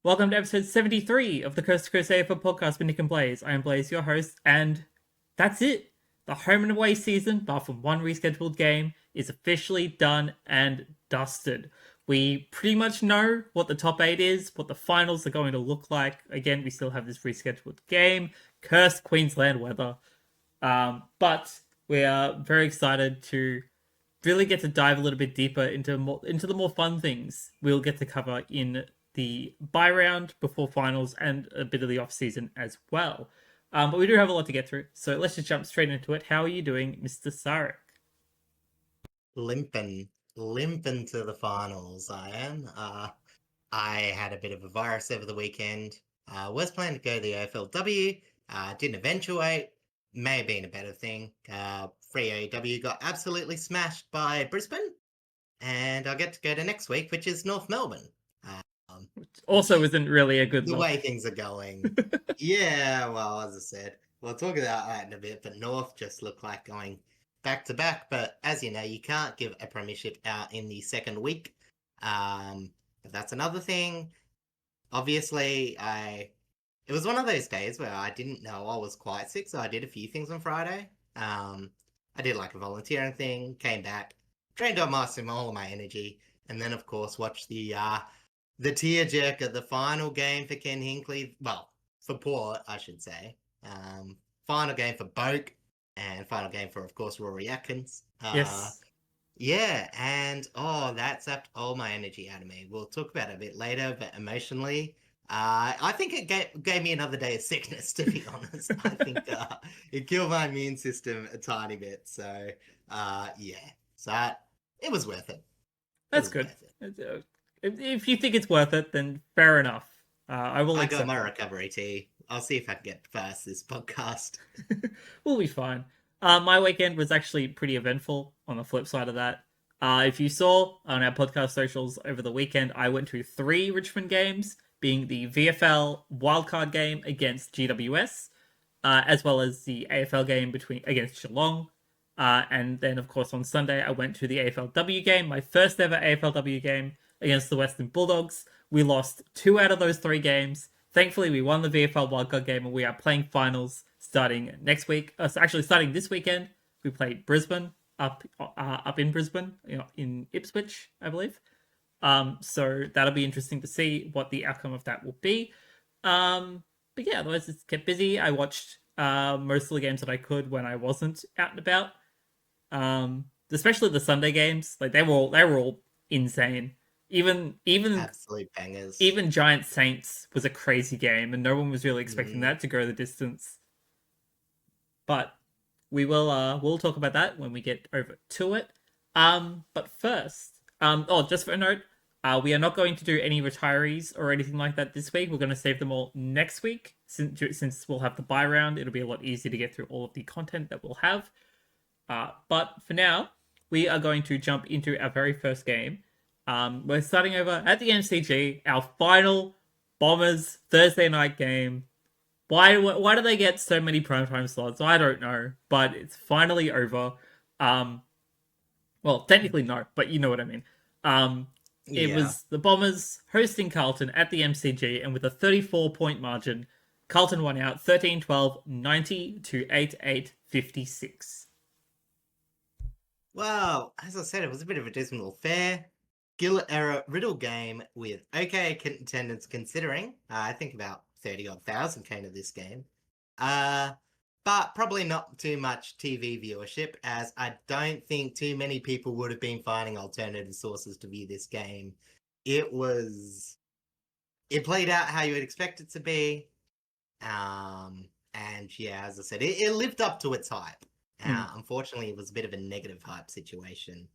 Welcome to episode 73 of the Coast to Coast AFL podcast with Nick and Blaze. I am Blaze, your host, and that's it. The home and away season, bar from one rescheduled game, is officially done and dusted. We pretty much know what the top eight is, what the finals are going to look like. Again, we still have this rescheduled game. Cursed Queensland weather. But we are very excited to really get to dive a little bit deeper into the more fun things we'll get to cover in the bye round before finals and a bit of the off season as well. But we do have a lot to get through, so let's just jump straight into it. How are you doing, Mr. Sarek? Limping to the finals. I am. I had a bit of a virus over the weekend. Was planning to go to the AFLW. Didn't eventuate. May have been a better thing. Free AEW got absolutely smashed by Brisbane, and I get to go to next week, which is North Melbourne. Also, isn't really a good The look. way things are going. Yeah, well, as I said, we'll talk about that in a bit, but North just look like going back to back. But as you know, you can't give a premiership out in the second week. But that's another thing. Obviously, it was one of those days where I didn't know I was quite sick, so I did a few things on Friday. I did like a volunteering thing, came back, trained on mastering all of my energy, and then of course watched the tearjerker, the final game for Ken Hinkley. Well, for Port, I should say. Final game for Boak, and final game for, of course, Rory Atkins. Yes. Yeah, and that sapped all my energy out of me. We'll talk about it a bit later, but emotionally, I think it gave me another day of sickness, to be honest. I think it killed my immune system a tiny bit. So, yeah, so it was worth it. It That's was good. worth it. If you think it's worth it, then fair enough. I will I got accept my that. recovery tea. I'll see if I can get past this podcast. We'll be fine. My weekend was actually pretty eventful on the flip side of that. If you saw on our podcast socials over the weekend, I went to three Richmond games, being the VFL wildcard game against GWS, as well as the AFL game against Geelong. And then, of course, on Sunday, I went to the AFLW game, my first ever AFLW game against the Western Bulldogs. We lost two out of those three games. Thankfully, we won the VFL wildcard game, and we are playing finals starting next week. Actually, starting this weekend, we play Brisbane up in Brisbane, in Ipswich, I believe. So that'll be interesting to see what the outcome of that will be. But yeah, otherwise it's kept busy. I watched most of the games that I could when I wasn't out and about. Especially the Sunday games, like they were all insane. Even Absolute bangers. even Giant Saints was a crazy game, and no one was really expecting Mm, that to go the distance. But we'll talk about that when we get over to it. But first, just for a note, we are not going to do any retirees or anything like that this week. We're going to save them all next week, since we'll have the buy round. It'll be a lot easier to get through all of the content that we'll have. But for now, we are going to jump into our very first game. We're starting over at the MCG, our final Bombers Thursday night game. Why do they get so many primetime slots? I don't know, but it's finally over. Um, well, technically no, but you know what I mean. It yeah. was the Bombers hosting Carlton at the MCG, and with a 34-point margin, Carlton won out 13-12, 90 to 8-8, 56. Well, as I said, it was a bit of a dismal affair. Gillett era Riddle game with okay attendance considering. I think about 30 odd thousand came to this game. Uh, but probably not too much TV viewership, as I don't think too many people would have been finding alternative sources to view this game. It was it played out how you would expect it to be. And yeah, as I said, it lived up to its hype. Hmm. Unfortunately, it was a bit of a negative hype situation.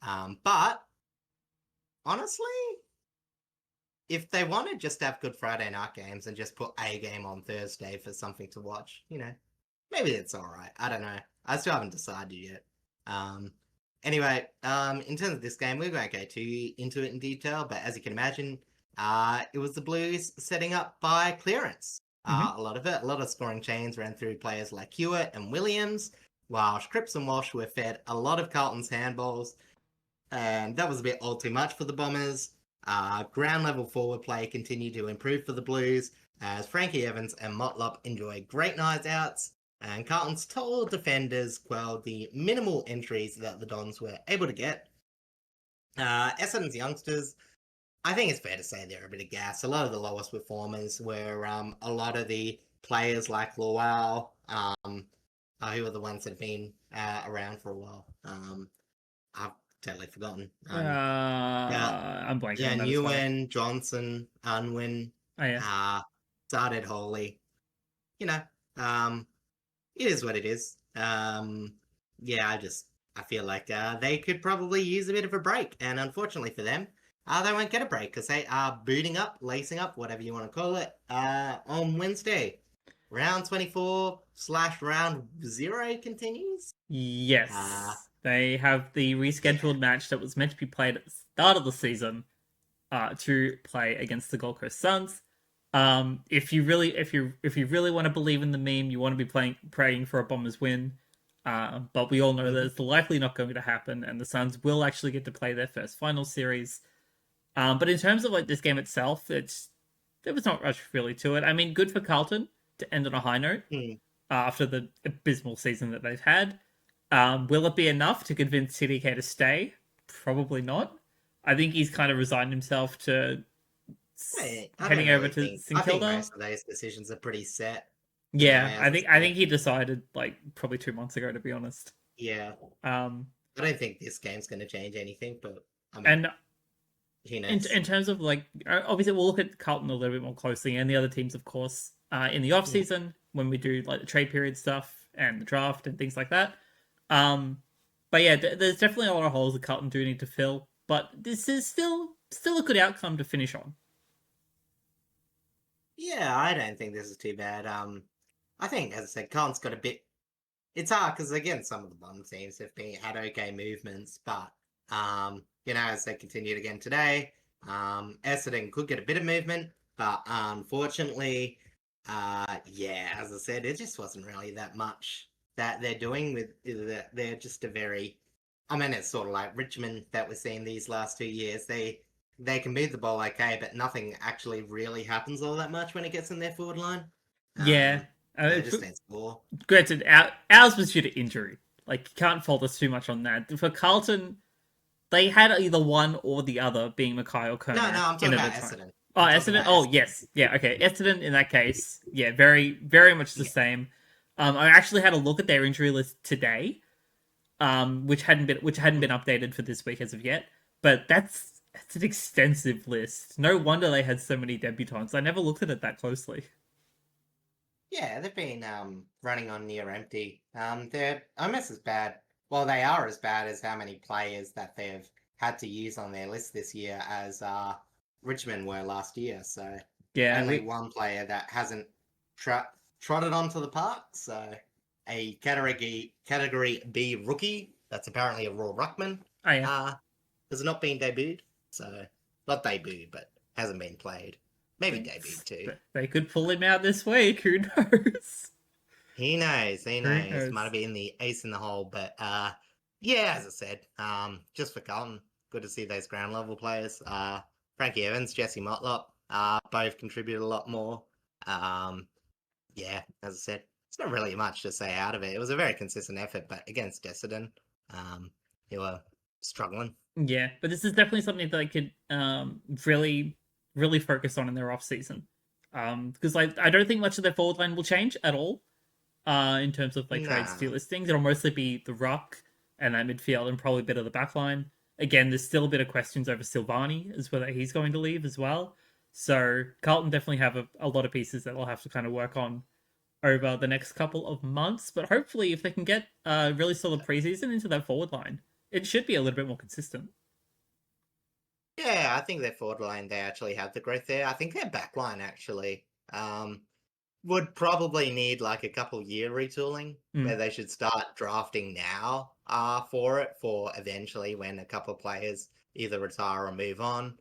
But honestly, if they wanted just to have good Friday night games and just put a game on Thursday for something to watch, maybe it's all right. I don't know. I still haven't decided yet. Um, anyway, in terms of this game, we won't go too into it in detail, but as you can imagine, it was the Blues setting up by clearance. Mm-hmm. A lot of it, a lot of scoring chains ran through players like Hewitt and Williams, while Cripps and Walsh were fed a lot of Carlton's handballs, and that was a bit all too much for the Bombers. Ground level forward play continued to improve for the Blues as Frankie Evans and Motlop enjoy great nights outs, and Carlton's tall defenders quelled the minimal entries that the Dons were able to get. Essendon's youngsters, I think it's fair to say they're a bit of gas. A lot of the lowest performers were a lot of the players like Lowell, who are the ones that have been around for a while. I've totally forgotten. Yeah, I'm blanking yeah, on that as well. Nguyen, Johnson, Unwin, Oh yeah. started Holy. You know, it is what it is. Yeah, I feel like they could probably use a bit of a break, and unfortunately for them, they won't get a break because they are booting up, lacing up, whatever you want to call it, on Wednesday. Round 24/round 0 continues. Yes. They have the rescheduled match that was meant to be played at the start of the season to play against the Gold Coast Suns. If you really want to believe in the meme, you want to be praying for a Bombers win. But we all know that it's likely not going to happen, and the Suns will actually get to play their first final series. But in terms of like this game itself, there was not much really to it. I mean, good for Carlton to end on a high note after the abysmal season that they've had. Will it be enough to convince CDK to stay? Probably not. I think he's kind of resigned himself to heading over to St I think Kilda. most of those decisions are pretty set. Yeah, I think he decided like probably 2 months ago, to be honest. Yeah. Um, I don't think this game's going to change anything, but I mean, and who knows? in terms of like, obviously we'll look at Carlton a little bit more closely, and the other teams, of course, in the off season when we do like the trade period stuff and the draft and things like that. But yeah, there's definitely a lot of holes that Carlton do need to fill, but this is still a good outcome to finish on. Yeah, I don't think this is too bad. I think, as I said, Carlton's got a bit. It's hard because again, some of the bottom teams have had okay movements, but as they continued again today, Essendon could get a bit of movement, but unfortunately, yeah, as I said, it just wasn't really that much that they're doing with. They're just a very, I mean, it's sort of like Richmond that we're seeing these last 2 years. They can move the ball okay, but nothing actually really happens all that much when it gets in their forward line. Yeah, They just don't score. granted, ours was due to injury. Like, you can't fault us too much on that. For Carlton, they had either one or the other, being Mackay or Kerner. No, I'm talking about Essendon. Oh, Essendon? Oh, yes. Yeah, okay. Essendon, in that case, yeah, very, very much the same. I actually had a look at their injury list today, which hadn't been updated for this week as of yet. But that's an extensive list. No wonder they had so many debutants. I never looked at it that closely. Yeah, they've been running on near empty. They're almost as bad. Well, they are as bad as how many players that they've had to use on their list this year as Richmond were last year. So Yeah, only one player that hasn't trotted onto the park. So a category B rookie that's apparently a raw ruckman. Oh, yeah. Has not been debuted. So not debuted, but hasn't been played. Maybe debuted too. They could pull him out this week. Who knows? He knows. Might have been the ace in the hole, but yeah, as I said, just for Carlton, good to see those ground level players. Frankie Evans, Jesse Motlop, both contributed a lot more. Yeah, as I said, it's not really much to say out of it. It was a very consistent effort, but against Essendon, they were struggling. Yeah, but this is definitely something that I could really, really focus on in their off season. Because I don't think much of their forward line will change at all. In terms of like trades to listings, it'll mostly be the ruck and that midfield and probably a bit of the back line. Again, there's still a bit of questions over Silvani as whether he's going to leave as well. So Carlton definitely have a lot of pieces that they'll have to kind of work on over the next couple of months. But hopefully, if they can get a really solid preseason into that forward line, it should be a little bit more consistent. Yeah, I think their forward line, they actually have the growth there. I think their back line actually would probably need like a couple year retooling where they should start drafting now for it for eventually when a couple of players either retire or move on.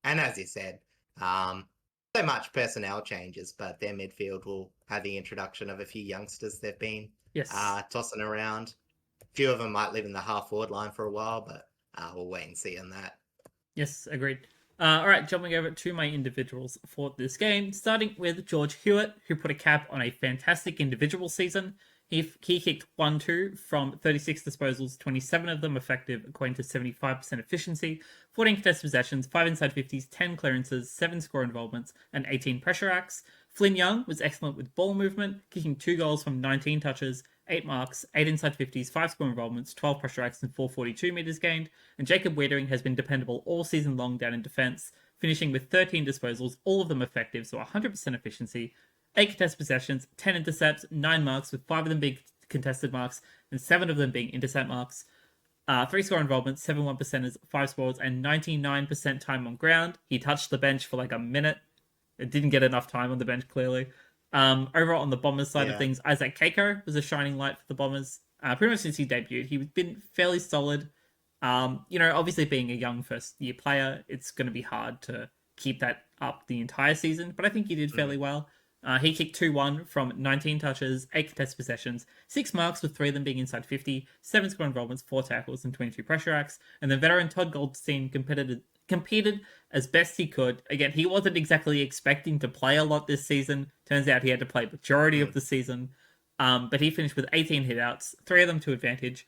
And as you said, so much personnel changes, but their midfield will have the introduction of a few youngsters they've been tossing around. A few of them might live in the half forward line for a while, but we'll wait and see on that. Yes, agreed. All right, jumping over to my individuals for this game, starting with George Hewitt, who put a cap on a fantastic individual season. He kicked 1-2 from 36 disposals, 27 of them effective, according to 75% efficiency, 14 contested possessions, 5 inside 50s, 10 clearances, 7 score involvements, and 18 pressure acts. Flynn Young was excellent with ball movement, kicking 2 goals from 19 touches, 8 marks, 8 inside 50s, 5 score involvements, 12 pressure acts, and 442 metres gained. And Jacob Wiedering has been dependable all season long down in defence, finishing with 13 disposals, all of them effective, so 100% efficiency, 8 contested possessions, 10 intercepts, 9 marks, with 5 of them being contested marks, and 7 of them being intercept marks. 3 score involvements, 7 1%ers, 5 scores, and 99% time on ground. He touched the bench for like a minute. It didn't get enough time on the bench, clearly. Overall, on the Bombers side of things, Isaac Keiko was a shining light for the Bombers. Pretty much since he debuted, he's been fairly solid. Obviously being a young first-year player, it's going to be hard to keep that up the entire season, but I think he did fairly well. He kicked 2-1 from 19 touches, 8 contested possessions, 6 marks with 3 of them being inside 50, 7 score involvements, 4 tackles, and 22 pressure acts. And then veteran Todd Goldstein competed as best he could. Again, he wasn't exactly expecting to play a lot this season. Turns out he had to play majority of the season. But he finished with 18 hitouts, 3 of them to advantage,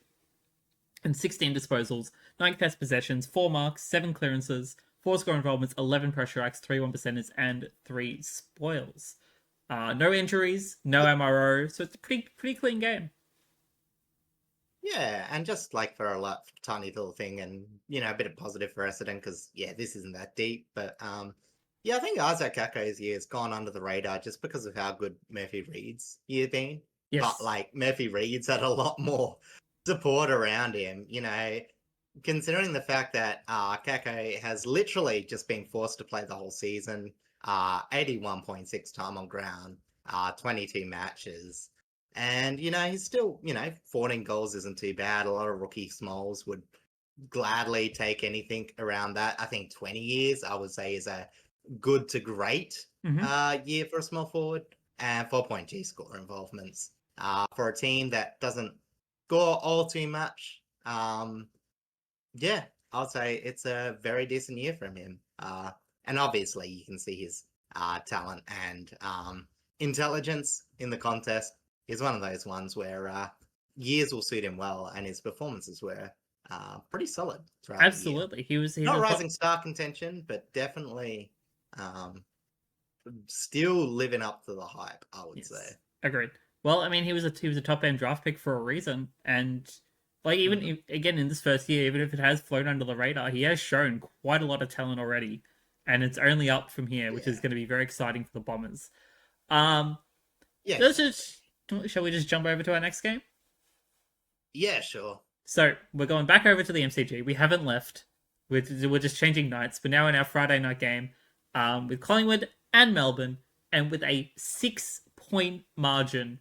and 16 disposals, 9 contested possessions, 4 marks, 7 clearances, 4 score involvements, 11 pressure acts, 3 1%ers, and 3 spoils. No injuries, no MRO, so it's a pretty clean game. Yeah, and just like for a tiny little thing, and a bit of positive for Essendon because this isn't that deep, but I think Isaac Ako's year has gone under the radar just because of how good Murphy Reed's year been. Yes. But like Murphy Reed's had a lot more support around him, considering the fact that Kako has literally just been forced to play the whole season, 81.6 time on ground, 22 matches. And, he's still, 14 goals isn't too bad. A lot of rookie smalls would gladly take anything around that. I think 20 years, I would say, is a good to great year for a small forward. And 4-point G score involvements. For a team that doesn't score all too much, I'll say it's a very decent year from him. And obviously, you can see his talent and intelligence in the contest. He's one of those ones where years will suit him well, and his performances were pretty solid throughout Absolutely. the year. He was not rising star contention, but definitely still living up to the hype, I would say. Agreed. Well, I mean, he was a top end draft pick for a reason, and like even again in this first year, even if it has flown under the radar, he has shown quite a lot of talent already, and it's only up from here, which is going to be very exciting for the Bombers. Shall we just jump over to our next game? Yeah, sure. So we're going back over to the MCG. We haven't left. We're just changing nights, but now in our Friday night game, with Collingwood and Melbourne, and with a 6-point margin,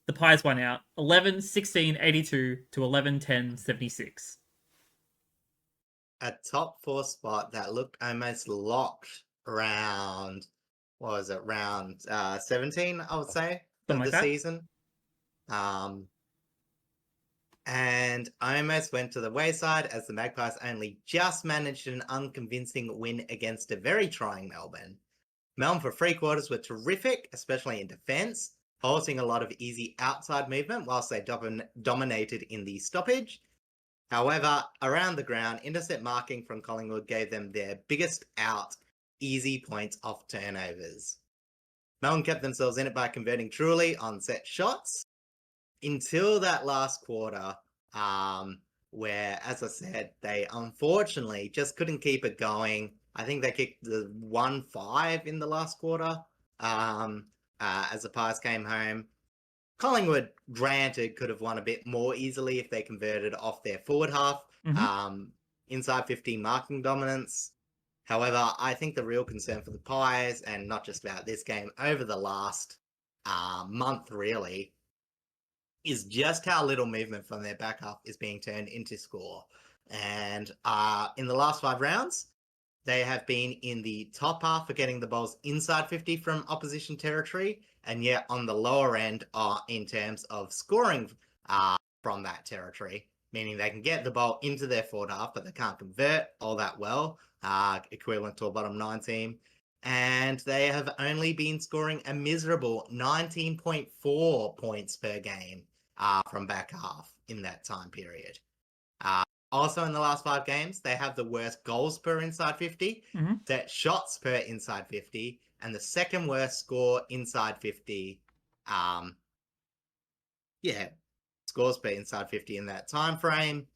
the Pies won out 11-16-82 to 11-10-76. A top 4 spot that looked almost locked around, what was it, round 17, I would say, of the season. And I almost went to the wayside as the Magpies only just managed an unconvincing win against a very trying Melbourne. Melbourne for 3 quarters were terrific, especially in defence, forcing a lot of easy outside movement whilst they dominated in the stoppage. However, around the ground, intercept marking from Collingwood gave them their biggest out, easy points off turnovers. Melbourne kept themselves in it by converting truly on set shots until that last quarter, where, as I said, they unfortunately just couldn't keep it going. I think they kicked the 1-5 in the last quarter as the Pies came home. Collingwood, granted, could have won a bit more easily if they converted off their forward half, inside 50 marking dominance. However, I think the real concern for the Pies, and not just about this game, over the last month really, is just how little movement from their back half is being turned into score. And in the last 5 rounds, they have been in the top half for getting the balls inside 50 from opposition territory, and yet on the lower end in terms of scoring from that territory. meaning they can get the ball into their forward half, but they can't convert all that well, equivalent to a bottom 9 team. And they have only been scoring a miserable 19.4 points per game from back half in that time period. Also, in the last 5 games, they have the worst goals per inside 50, set shots per inside 50, and the second worst score inside 50. Scores per inside 50 in that time frame.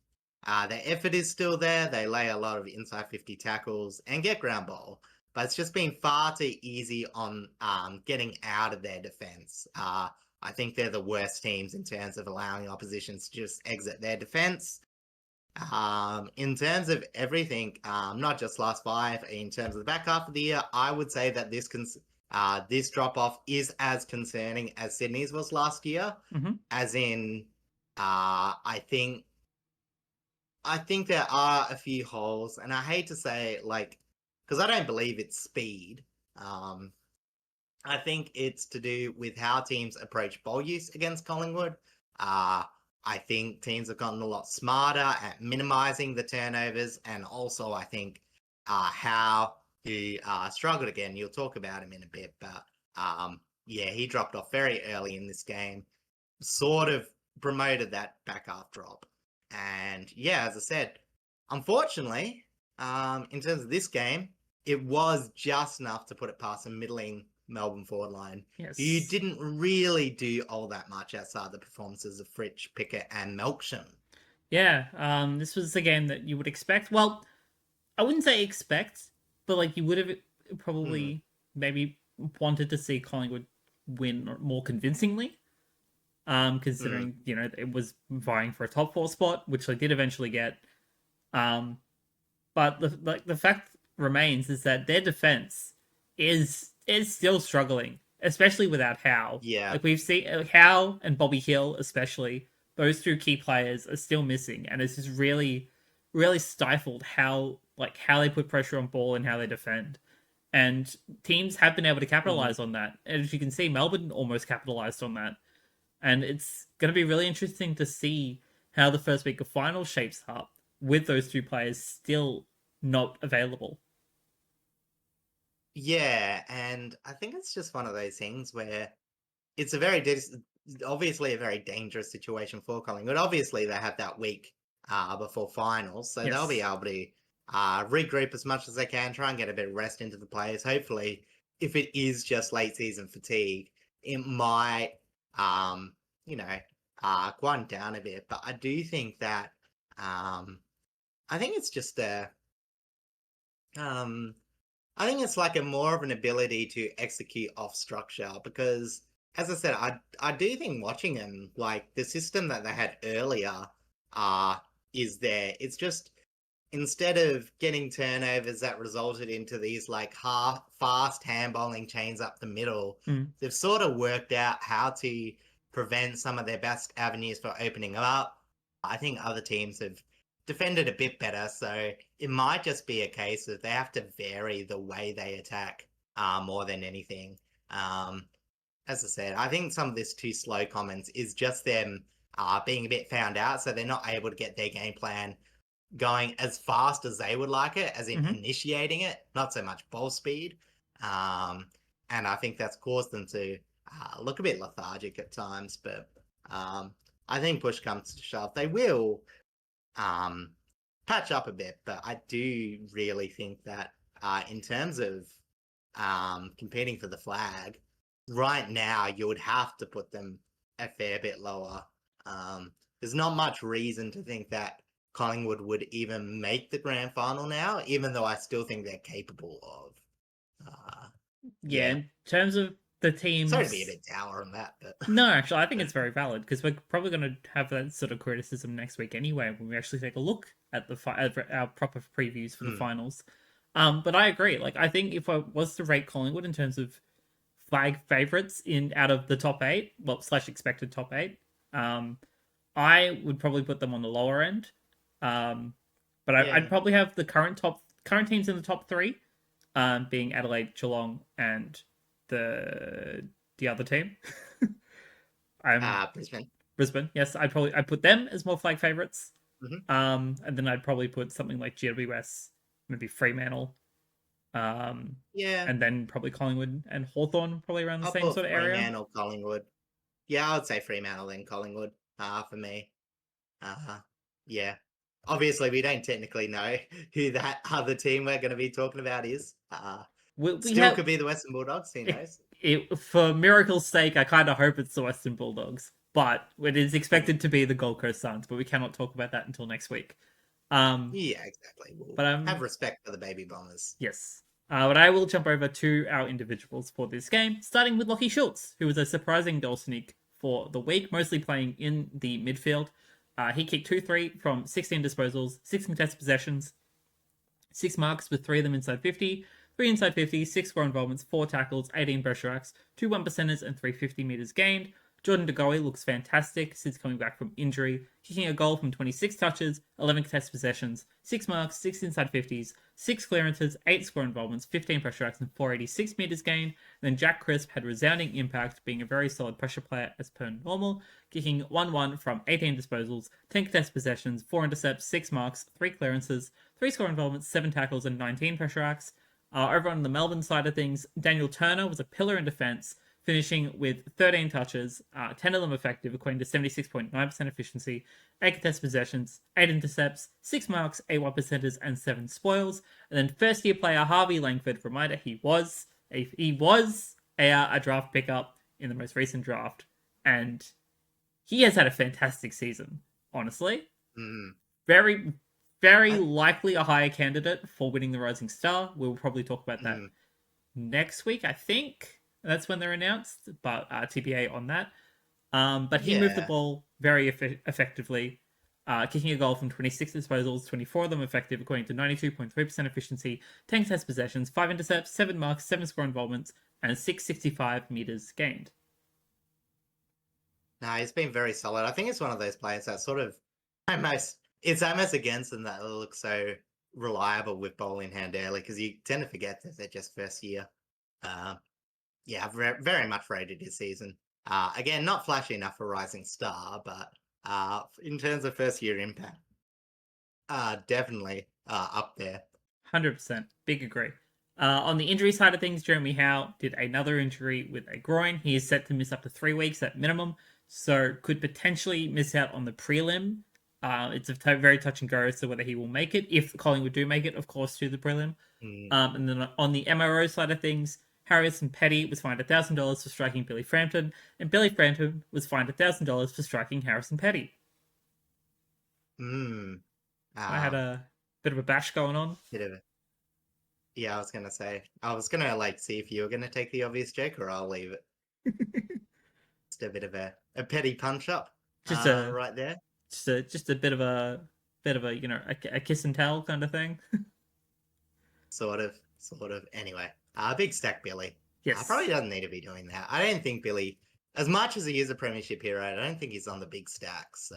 Their effort is still there. They lay a lot of inside 50 tackles and get ground ball, but it's just been far too easy on getting out of their defense. I think they're the worst teams in terms of allowing oppositions to just exit their defense. In terms of everything, not just last 5, in terms of the back half of the year, I would say that this drop off is as concerning as Sydney's was last year. As in, I think there are a few holes, and I hate to say it, because I don't believe it's speed. I think it's to do with how teams approach ball use against Collingwood. I think teams have gotten a lot smarter at minimizing the turnovers, and also I think how he struggled again. You'll talk about him in a bit, but he dropped off very early in this game, sort of promoted that back half drop. And as I said, unfortunately, in terms of this game, it was just enough to put it past a middling Melbourne forward line. Yes. You didn't really do all that much outside the performances of Fritsch, Pickett, and Melksham. Yeah, this was the game that you would expect. Well, I wouldn't say expect, but you would have probably maybe wanted to see Collingwood win more convincingly. Considering it was vying for a top 4 spot, which they did eventually get. But the fact remains is that their defense is still struggling, especially without Howe. Yeah, We've seen Howe and Bobby Hill, especially those 2 key players, are still missing, and it's just really, really stifled how they put pressure on ball and how they defend. And teams have been able to capitalize on that. And as you can see, Melbourne almost capitalized on that. And it's going to be really interesting to see how the first week of finals shapes up with those 2 players still not available. Yeah, and I think it's just one of those things where it's obviously a very dangerous situation for Collingwood. Obviously, they have that week before finals, so they'll be able to regroup as much as they can, try and get a bit of rest into the players. Hopefully, if it is just late season fatigue, it might quieten down a bit. But I do think that I think it's just I think it's a more of an ability to execute off structure, because, as I said, I do think watching them, the system that they had earlier is there. It's just, instead of getting turnovers that resulted into these fast handballing chains up the middle, they've sort of worked out how to prevent some of their best avenues for opening up. I think other teams have defended a bit better, so it might just be a case of they have to vary the way they attack more than anything. As I said, I think some of this too slow comments is just them being a bit found out, so they're not able to get their game plan going as fast as they would like it, as in initiating it, not so much ball speed. And I think that's caused them to look a bit lethargic at times, but I think push comes to shove, they will patch up a bit. But I do really think that in terms of competing for the flag, right now you would have to put them a fair bit lower. There's not much reason to think that Collingwood would even make the grand final now, even though I still think they're capable of. In terms of the teams... Sorry to be a bit dour on that, but... No, actually, I think it's very valid, because we're probably going to have that sort of criticism next week anyway, when we actually take a look at our proper previews for the finals. But I agree. I think if I was to rate Collingwood in terms of flag favourites out of the top 8, / expected top 8, I would probably put them on the lower end. But I'd probably have the current teams in the top 3, being Adelaide, Geelong, and the other team. Brisbane. Brisbane, yes. I'd put them as more flag favourites. And then I'd probably put something like GWS, maybe Fremantle, Yeah, and then probably Collingwood and Hawthorn, probably around the I'll same put sort of area. Fremantle, Collingwood. Yeah, I would say Fremantle then Collingwood. For me. Yeah. Obviously, we don't technically know who that other team we're going to be talking about is. We Still have could be the Western Bulldogs. Who knows? for miracle's sake, I kind of hope it's the Western Bulldogs, but it is expected to be the Gold Coast Suns. But we cannot talk about that until next week. Yeah, exactly. We'll But have respect for the baby bombers. yes. But I will jump over to our individuals for this game, starting with Lockie Schultz, who was a surprising goal sneak for the week, mostly playing in the midfield. He kicked 2-3 from 16 disposals, 6 contested possessions, 6 marks with 3 of them inside 50, 3 inside 50, 6 score involvements, 4 tackles, 18 pressure acts, 2 1%ers, and 3 50 metres gained. Jordan De Goey looks fantastic since coming back from injury, kicking a goal from 26 touches, 11 contested possessions, 6 marks, 6 inside 50s, 6 clearances, 8 score involvements, 15 pressure acts, and 486 metres gained. And then Jack Crisp had resounding impact, being a very solid pressure player as per normal, kicking 1-1 from 18 disposals, 10 contested possessions, 4 intercepts, 6 marks, 3 clearances, 3 score involvements, 7 tackles, and 19 pressure acts. Over on the Melbourne side of things, Daniel Turner was a pillar in defence, finishing with 13 touches, 10 of them effective, equating to 76.9% efficiency, 8 contested possessions, 8 intercepts, 6 marks, 8 1%ers, and 7 spoils. And then first year player Harvey Langford, reminder, he was a draft pickup in the most recent draft, and he has had a fantastic season, honestly. Mm. Very, very likely a higher candidate for winning the Rising Star. We'll probably talk about that next week, I think. That's when they're announced, but TBA on that. But he moved the ball very effectively, kicking a goal from 26 disposals, 24 of them effective, according to 92.3% efficiency, 10 contested possessions, 5 intercepts, 7 marks, 7 score involvements, and 665 meters gained. No, he's been very solid. I think it's one of those players that sort of it's almost against them that looks so reliable with ball in hand early because you tend to forget that they're just first year. Yeah, very much rated this season. Again, not flashy enough for Rising Star, but in terms of first year impact, definitely up there. 100%. Big agree. On the injury side of things, Jeremy Howe did another injury with a groin. He is set to miss up to 3 weeks at minimum, so could potentially miss out on the prelim. It's a very touch and go as to whether he will make it, if Collingwood do make it, of course, to the prelim. And then on the MRO side of things, Harrison Petty was fined $1,000 for striking Billy Frampton, and Billy Frampton was fined $1,000 for striking Harrison Petty. I had a bit of a bash going on. Yeah, I was gonna say. I was gonna see if you were gonna take the obvious joke, or I'll leave it. Just a bit of a petty punch up. Right there. Just a bit of a a kiss and tell kind of thing. Sort of. Anyway, big stack Billy. Yes. Probably doesn't need to be doing that. I don't think Billy, as much as he is a premiership hero, I don't think he's on the big stack. So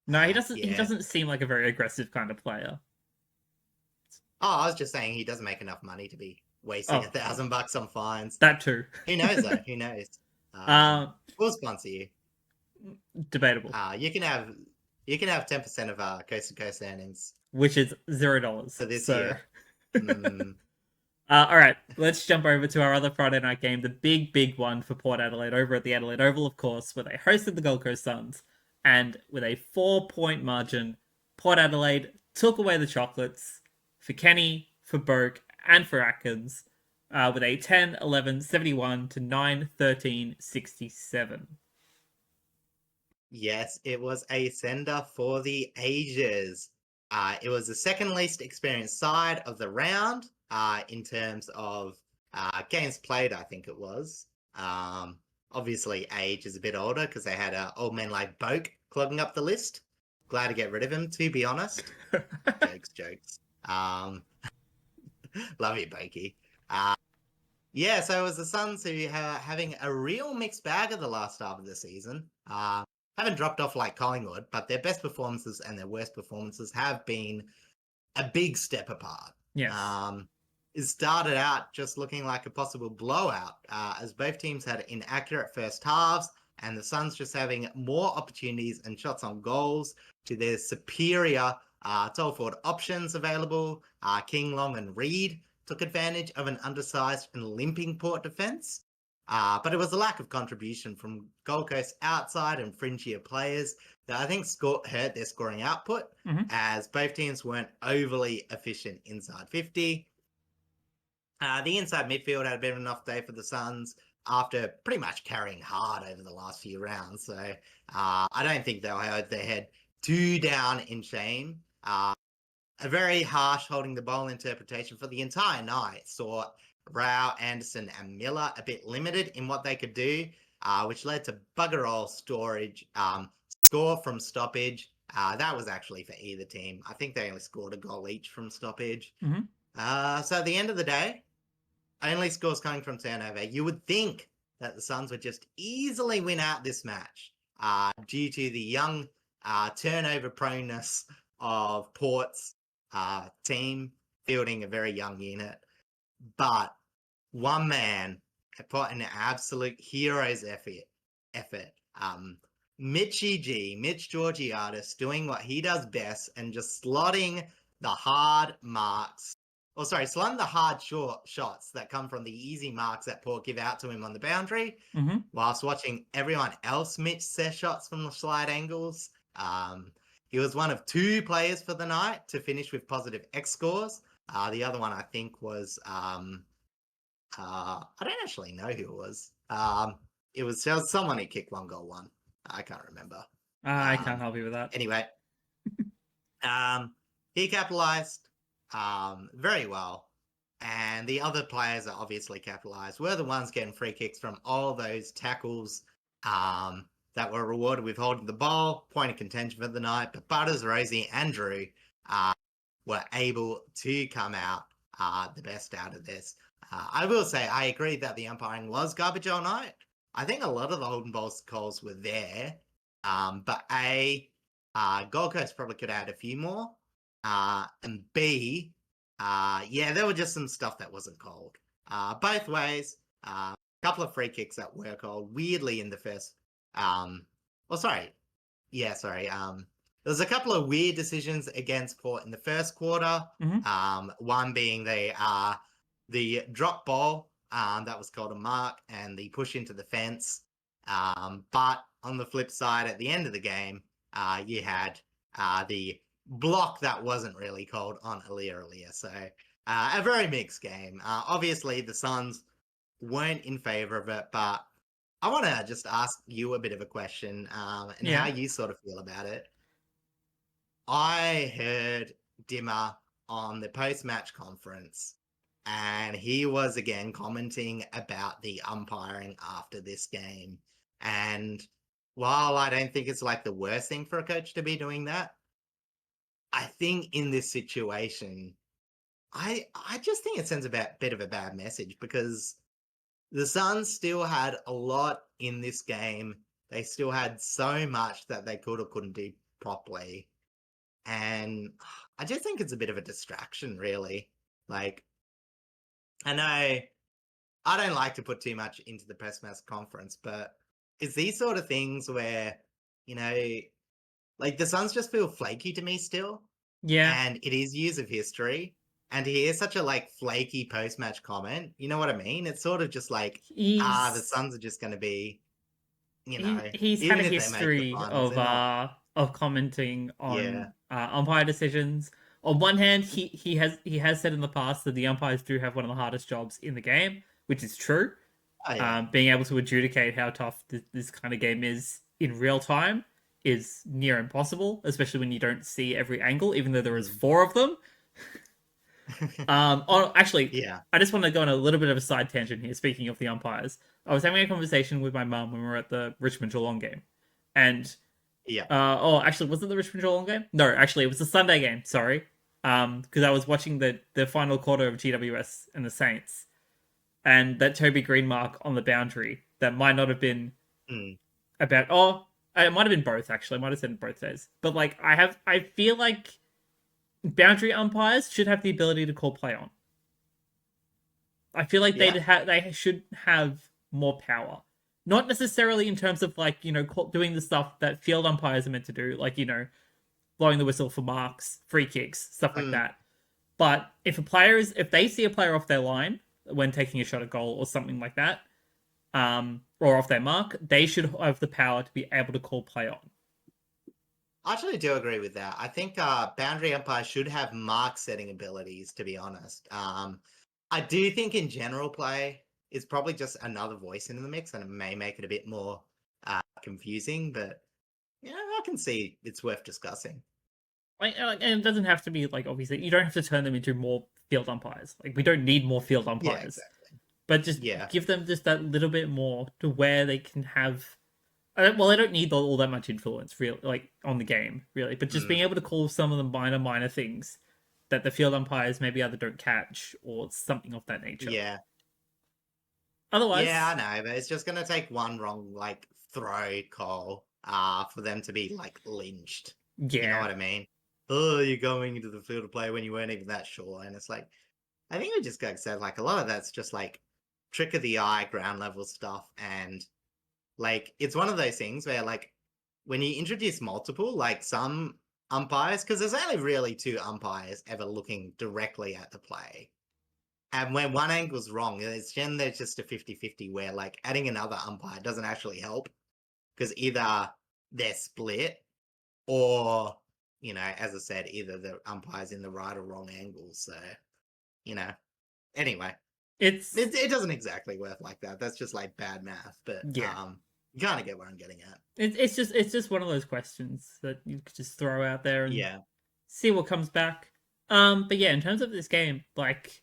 no, he doesn't. Yeah. He doesn't seem like a very aggressive kind of player. Oh, I was just saying he doesn't make enough money to be wasting $1,000 on fines. That too. Who knows though? Who knows? We'll sponsor you. Debatable. You can have 10% of Coast to Coast earnings, which is $0 for this year. All right, let's jump over to our other Friday night game, the big one for Port Adelaide over at the Adelaide Oval, of course, where they hosted the Gold Coast Suns, and with a 4-point margin, Port Adelaide took away the chocolates for Kenny, for Boak, and for Atkins, with a 10-11 71 to 9-13 67. Yes, it was a sender for the ages. It was the second least experienced side of the round in terms of games played, I think it was. Obviously, age is a bit older because they had old men like Boak clogging up the list. Glad to get rid of him, to be honest. Jokes. Love you, Boaky. Yeah, so it was the Suns who are having a real mixed bag of the last half of the season. Haven't dropped off like Collingwood, but their best performances and their worst performances have been a big step apart. Yes. It started out just looking like a possible blowout, as both teams had inaccurate first halves, and the Suns just having more opportunities and shots on goals to their superior tall forward options available. King, Long, and Reed took advantage of an undersized and limping Port defence. But it was a lack of contribution from Gold Coast outside and fringier players that I think hurt their scoring output, as both teams weren't overly efficient inside 50. The inside midfield had a bit of an off day for the Suns after pretty much carrying hard over the last few rounds. So I don't think they'll hold their head too down in shame. A very harsh holding the ball interpretation for the entire night saw Rao, Anderson, and Miller a bit limited in what they could do, which led to bugger all score from stoppage. That was actually for either team. I think they only scored a goal each from stoppage. So at the end of the day, only scores coming from turnover. You would think that the Suns would just easily win out this match due to the young turnover proneness of Port's team fielding a very young unit. But one man put an absolute hero's effort. Mitch Georgiadis, doing what he does best and just slotting the hard slotting the hard short shots that come from the easy marks that Port give out to him on the boundary, whilst watching everyone else miss their shots from the slide angles. He was one of 2 players for the night to finish with positive X scores. The other one I think was I don't actually know who it was. It was someone who kicked 1 goal 1. I can't remember. I can't help you with that. Anyway, he capitalized very well, and the other players that obviously capitalized were the ones getting free kicks from all those tackles that were rewarded with holding the ball. Point of contention for the night, but Butters, Rosie, and Drew were able to come out the best out of this. I will say I agree that the umpiring was garbage all night. I think a lot of the Holden Bowls calls were there, but Gold Coast probably could add a few more. And B, there were just some stuff that wasn't called. Both ways, a couple of free kicks that were called weirdly in the first. There was a couple of weird decisions against Port in the first quarter. One being the drop ball that was called a mark, and the push into the fence. But on the flip side, at the end of the game, you had the block that wasn't really called on Aaliyah. So a very mixed game. Obviously, the Suns weren't in favor of it, but I want to just ask you a bit of a question how you sort of feel about it. I heard Dimmer on the post-match conference, and he was again commenting about the umpiring after this game. And while I don't think it's like the worst thing for a coach to be doing that, I think in this situation, I just think it sends a bit of a bad message, because the Suns still had a lot in this game. They still had so much that they could or couldn't do properly. And I just think it's a bit of a distraction, really. Like, I know I don't like to put too much into the press match conference, but it's these sort of things where, like the Suns just feel flaky to me still. Yeah. And it is years of history. And to hear such a like flaky post-match comment, you know what I mean? It's sort of just like, the Suns are just going to be, he's even had a if they make the history finals, of commenting on umpire decisions. On one hand, he has said in the past that the umpires do have one of the hardest jobs in the game, which is true. Being able to adjudicate how tough this kind of game is in real time is near impossible, especially when you don't see every angle, even though there is 4 of them. I just want to go on a little bit of a side tangent here. Speaking of the umpires, I was having a conversation with my mum when we were at the Richmond Geelong game, and was it the Richmond Geelong game? No, actually, it was the Sunday game. Sorry, because I was watching the final quarter of GWS and the Saints, and that Toby Green mark on the boundary that might not have been about. It might have been both. Actually, I might have said it both days. But like, I feel like boundary umpires should have the ability to call play on. I feel like they should have more power, Not necessarily in terms of like, doing the stuff that field umpires are meant to do, like, blowing the whistle for marks, free kicks, stuff like Mm, that. But if if they see a player off their line when taking a shot at goal or something like that, or off their mark, they should have the power to be able to call play on. I actually do agree with that. I think boundary umpires should have mark setting abilities, to be honest. I do think in general play is probably just another voice in the mix, and it may make it a bit more confusing, but yeah, I can see it's worth discussing. And it doesn't have to be like, obviously you don't have to turn them into more field umpires. Like, we don't need more field Yeah, umpires, exactly. but just Yeah. give them just that little bit more to where they can have. Well, they don't need all that much influence, really, like on the game, really. But just being able to call some of the minor things that the field umpires maybe either don't catch or something of that nature. Yeah. Yeah, Otherwise, I know, but it's just gonna take one wrong like throw call for them to be like lynched. You know yeah, what I mean? Oh, you're going into the field of play when you weren't even that sure. And it's like I think we just got said like a lot of that's just like trick of the eye, ground level stuff, and like it's one of those things where like when you introduce multiple, like some umpires, because there's only really two umpires ever looking directly at the play. And when one angle's wrong, it's then there's just a 50-50 where like adding another umpire doesn't actually help because either they're split or, as I said, either the umpire's in the right or wrong angle. So, you know, anyway, it's it doesn't exactly work like that. That's just like bad math, but yeah, you kind of get where I'm getting at. it's just one of those questions that you could just throw out there and Yeah. see what comes back. But yeah, in terms of this game, like,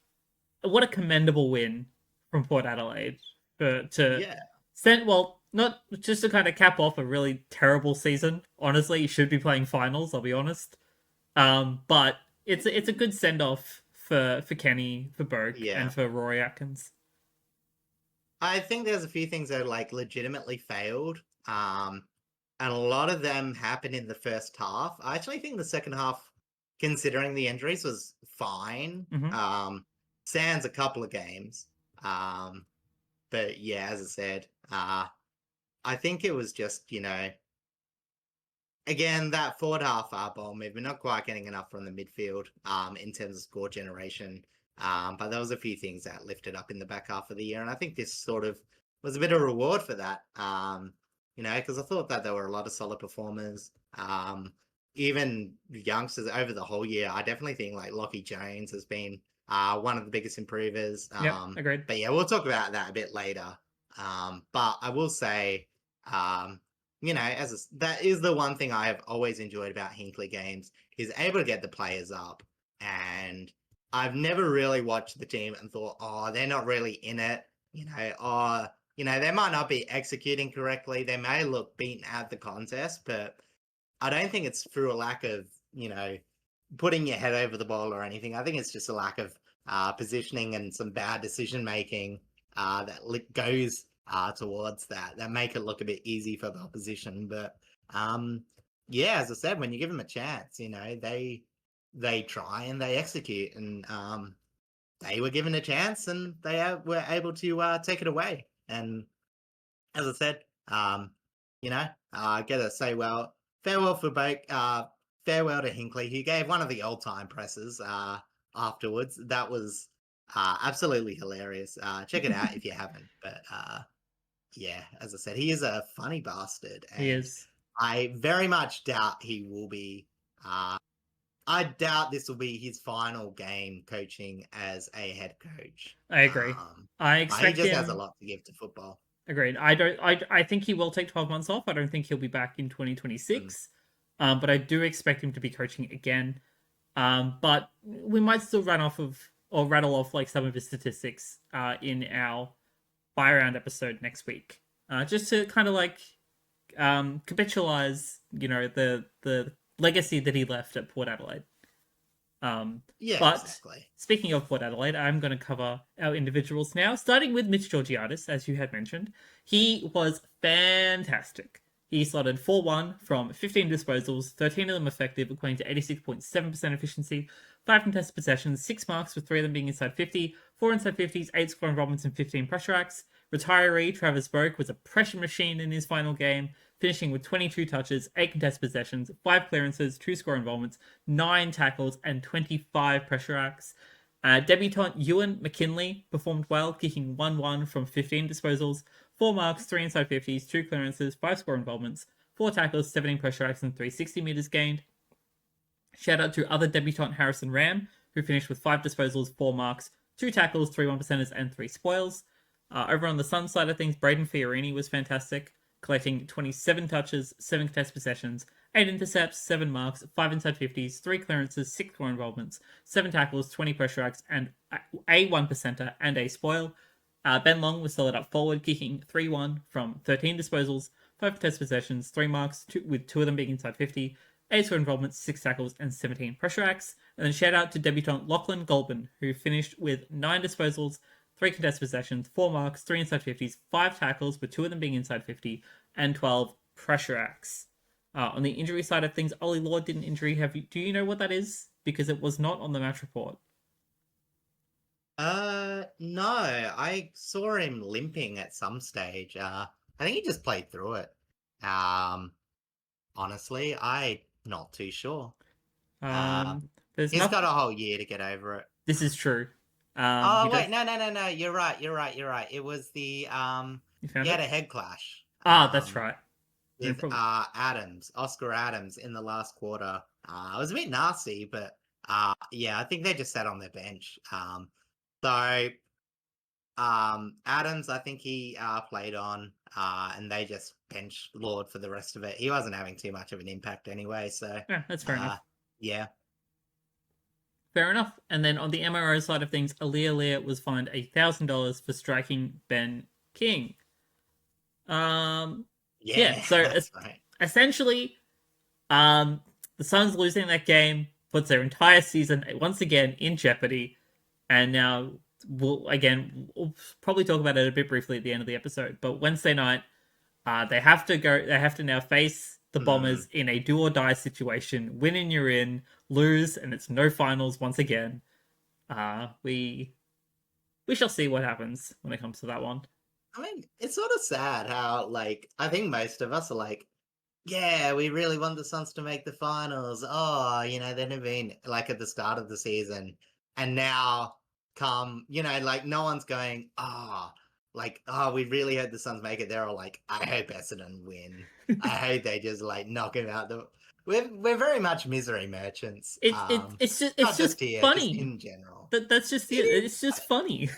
what a commendable win from Port Adelaide to Yeah. send. Well, not just to kind of cap off a really terrible season. Honestly, you should be playing finals. I'll be honest. But it's a good send off for Kenny, for Burke, Yeah. and for Rory Atkins. I think there's a few things that like legitimately failed. And a lot of them happened in the first half. I actually think the second half, considering the injuries, was fine. Mm-hmm. Sans a couple of games. Um, but yeah, as I said, I think it was just, again, that forward half ball movement, not quite getting enough from the midfield in terms of score generation. But there was a few things that lifted up in the back half of the year. And I think this sort of was a bit of a reward for that. Because I thought that there were a lot of solid performers. Even youngsters over the whole year. I definitely think like Lockie Jones has been one of the biggest improvers. Yep, agreed. But yeah, we'll talk about that a bit later. But I will say, that is the one thing I have always enjoyed about Hinkley games is able to get the players up. And I've never really watched the team and thought, oh, they're not really in it, or they might not be executing correctly. They may look beaten at the contest, but I don't think it's through a lack of, putting your head over the ball or anything. I think it's just a lack of positioning and some bad decision making that goes towards that make it look a bit easy for the opposition. But yeah, as I said, when you give them a chance, they try and they execute, and they were given a chance and they were able to take it away. And as I said, I gotta say, farewell for Boak, farewell to Hinkley, who gave one of the old-time presses afterwards. That was absolutely hilarious. Check it out if you haven't. But yeah, as I said, he is a funny bastard, He and is. I very much doubt he will be. I doubt this will be his final game coaching as a head coach. I agree. I He expect just has a him. lot to give to football. Agreed. I don't. I think he will take 12 months off. I don't think he'll be back in Mm. 2026. But I do expect him to be coaching again. But we might still run off of or rattle off like some of his statistics in our buy round episode next week. Just to kind of like capitalize, the legacy that he left at Port Adelaide. Yeah, But exactly. speaking of Port Adelaide, I'm going to cover our individuals now, starting with Mitch Georgiadis, as you had mentioned. He was fantastic. He slotted 4-1 from 15 disposals, 13 of them effective, equating to 86.7% efficiency, 5 contested possessions, 6 marks, with 3 of them being inside 50, 4 inside 50s, 8 scoring Robinson, 15 pressure acts, Retiree Travis Boak was a pressure machine in his final game, finishing with 22 touches, 8 contested possessions, 5 clearances, 2 score involvements, 9 tackles, and 25 pressure acts. Debutant Ewan McKinley performed well, kicking 1-1 from 15 disposals, 4 marks, 3 inside 50s, 2 clearances, 5 score involvements, 4 tackles, 17 pressure acts, and 360 metres gained. Shout out to other debutant Harrison Ram, who finished with 5 disposals, 4 marks, 2 tackles, 3 1%ers, and 3 spoils. Over on the Sun side of things, Braden Fiorini was fantastic, collecting 27 touches, 7 contested possessions, 8 intercepts, 7 marks, 5 inside 50s, 3 clearances, 6 score involvements, 7 tackles, 20 pressure acts, and a 1%er and a spoil. Ben Long was solid up forward, kicking 3-1 from 13 disposals, 5 contested possessions, 3 marks, with 2 of them being inside 50, 8 score involvements, 6 tackles, and 17 pressure acts. And then shout out to debutant Lachlan Goulburn, who finished with 9 disposals, 3 contested possessions, 4 marks, 3 inside 50s, 5 tackles, with 2 of them being inside 50, and 12 pressure acts. On the injury side of things, Ollie Lord did an injury. Do you know what that is? Because it was not on the match report. No. I saw him limping at some stage. I think he just played through it. Honestly, I'm not too sure. There's He's got a whole year to get over it. This is true. Wait, no. You're right. It was the he had a head clash. That's right. With Oscar Adams in the last quarter. It was a bit nasty, but yeah, I think they just sat on their bench. Adams, I think he played on, and they just benched Lord for the rest of it. He wasn't having too much of an impact anyway, so yeah, that's fair enough. Yeah. Fair enough. And then on the MRO side of things, Aaliyah was fined $1,000 for striking Ben King. Yeah, so right. Essentially, the Suns losing that game puts their entire season once again in jeopardy. And now we'll probably talk about it a bit briefly at the end of the episode. But Wednesday night, they have to now face the Bombers in a do or die situation. Win and you're in, lose and it's no finals once again. We shall see what happens when it comes to that one. I mean, it's sort of sad how, like, I think most of us are like, yeah, we really want the Suns to make the finals. Oh, they've never been, like, at the start of the season. And now like, no one's going, we really hope the Suns make it. They're all like, I hope Essendon win. I hope they just, like, knock him out. We're very much misery merchants. It's just here, funny. just in general. That's just it. It's just funny.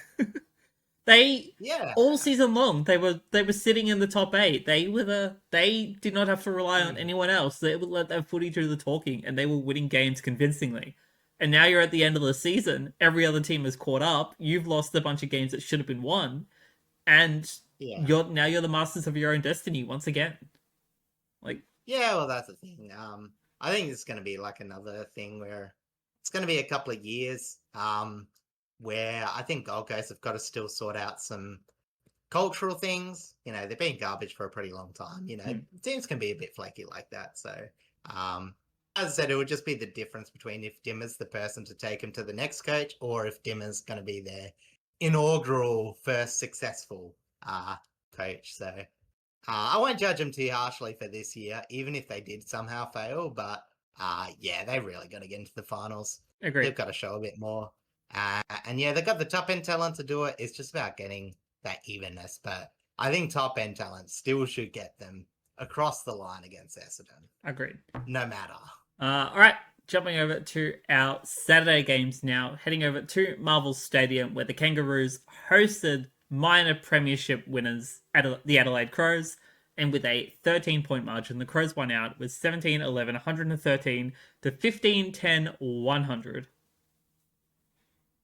They all season long they were sitting in the top 8. They did not have to rely on anyone else. They would let that footy do the talking, and they were winning games convincingly. And now you're at the end of the season. Every other team has caught up. You've lost a bunch of games that should have been won, and you're the masters of your own destiny once again. Like, yeah, well, that's the thing. I think it's going to be like another thing where it's going to be a couple of years. Where I think Gold Coast have got to still sort out some cultural things. They've been garbage for a pretty long time. Teams can be a bit flaky like that. So, as I said, it would just be the difference between if Dimmer's the person to take him to the next coach, or if Dimmer's going to be their inaugural first successful coach. So, I won't judge them too harshly for this year, even if they did somehow fail. But yeah, they're really going to get into the finals. Agreed. They've got to show a bit more. And yeah, they've got the top end talent to do it. It's just about getting that evenness. But I think top end talent still should get them across the line against Essendon. Agreed. No matter. All right, jumping over to our Saturday games now. Heading over to Marvel Stadium, where the Kangaroos hosted minor premiership winners, the Adelaide Crows. And with a 13-point margin, the Crows won out with 17-11, 113 to 15-10, 100.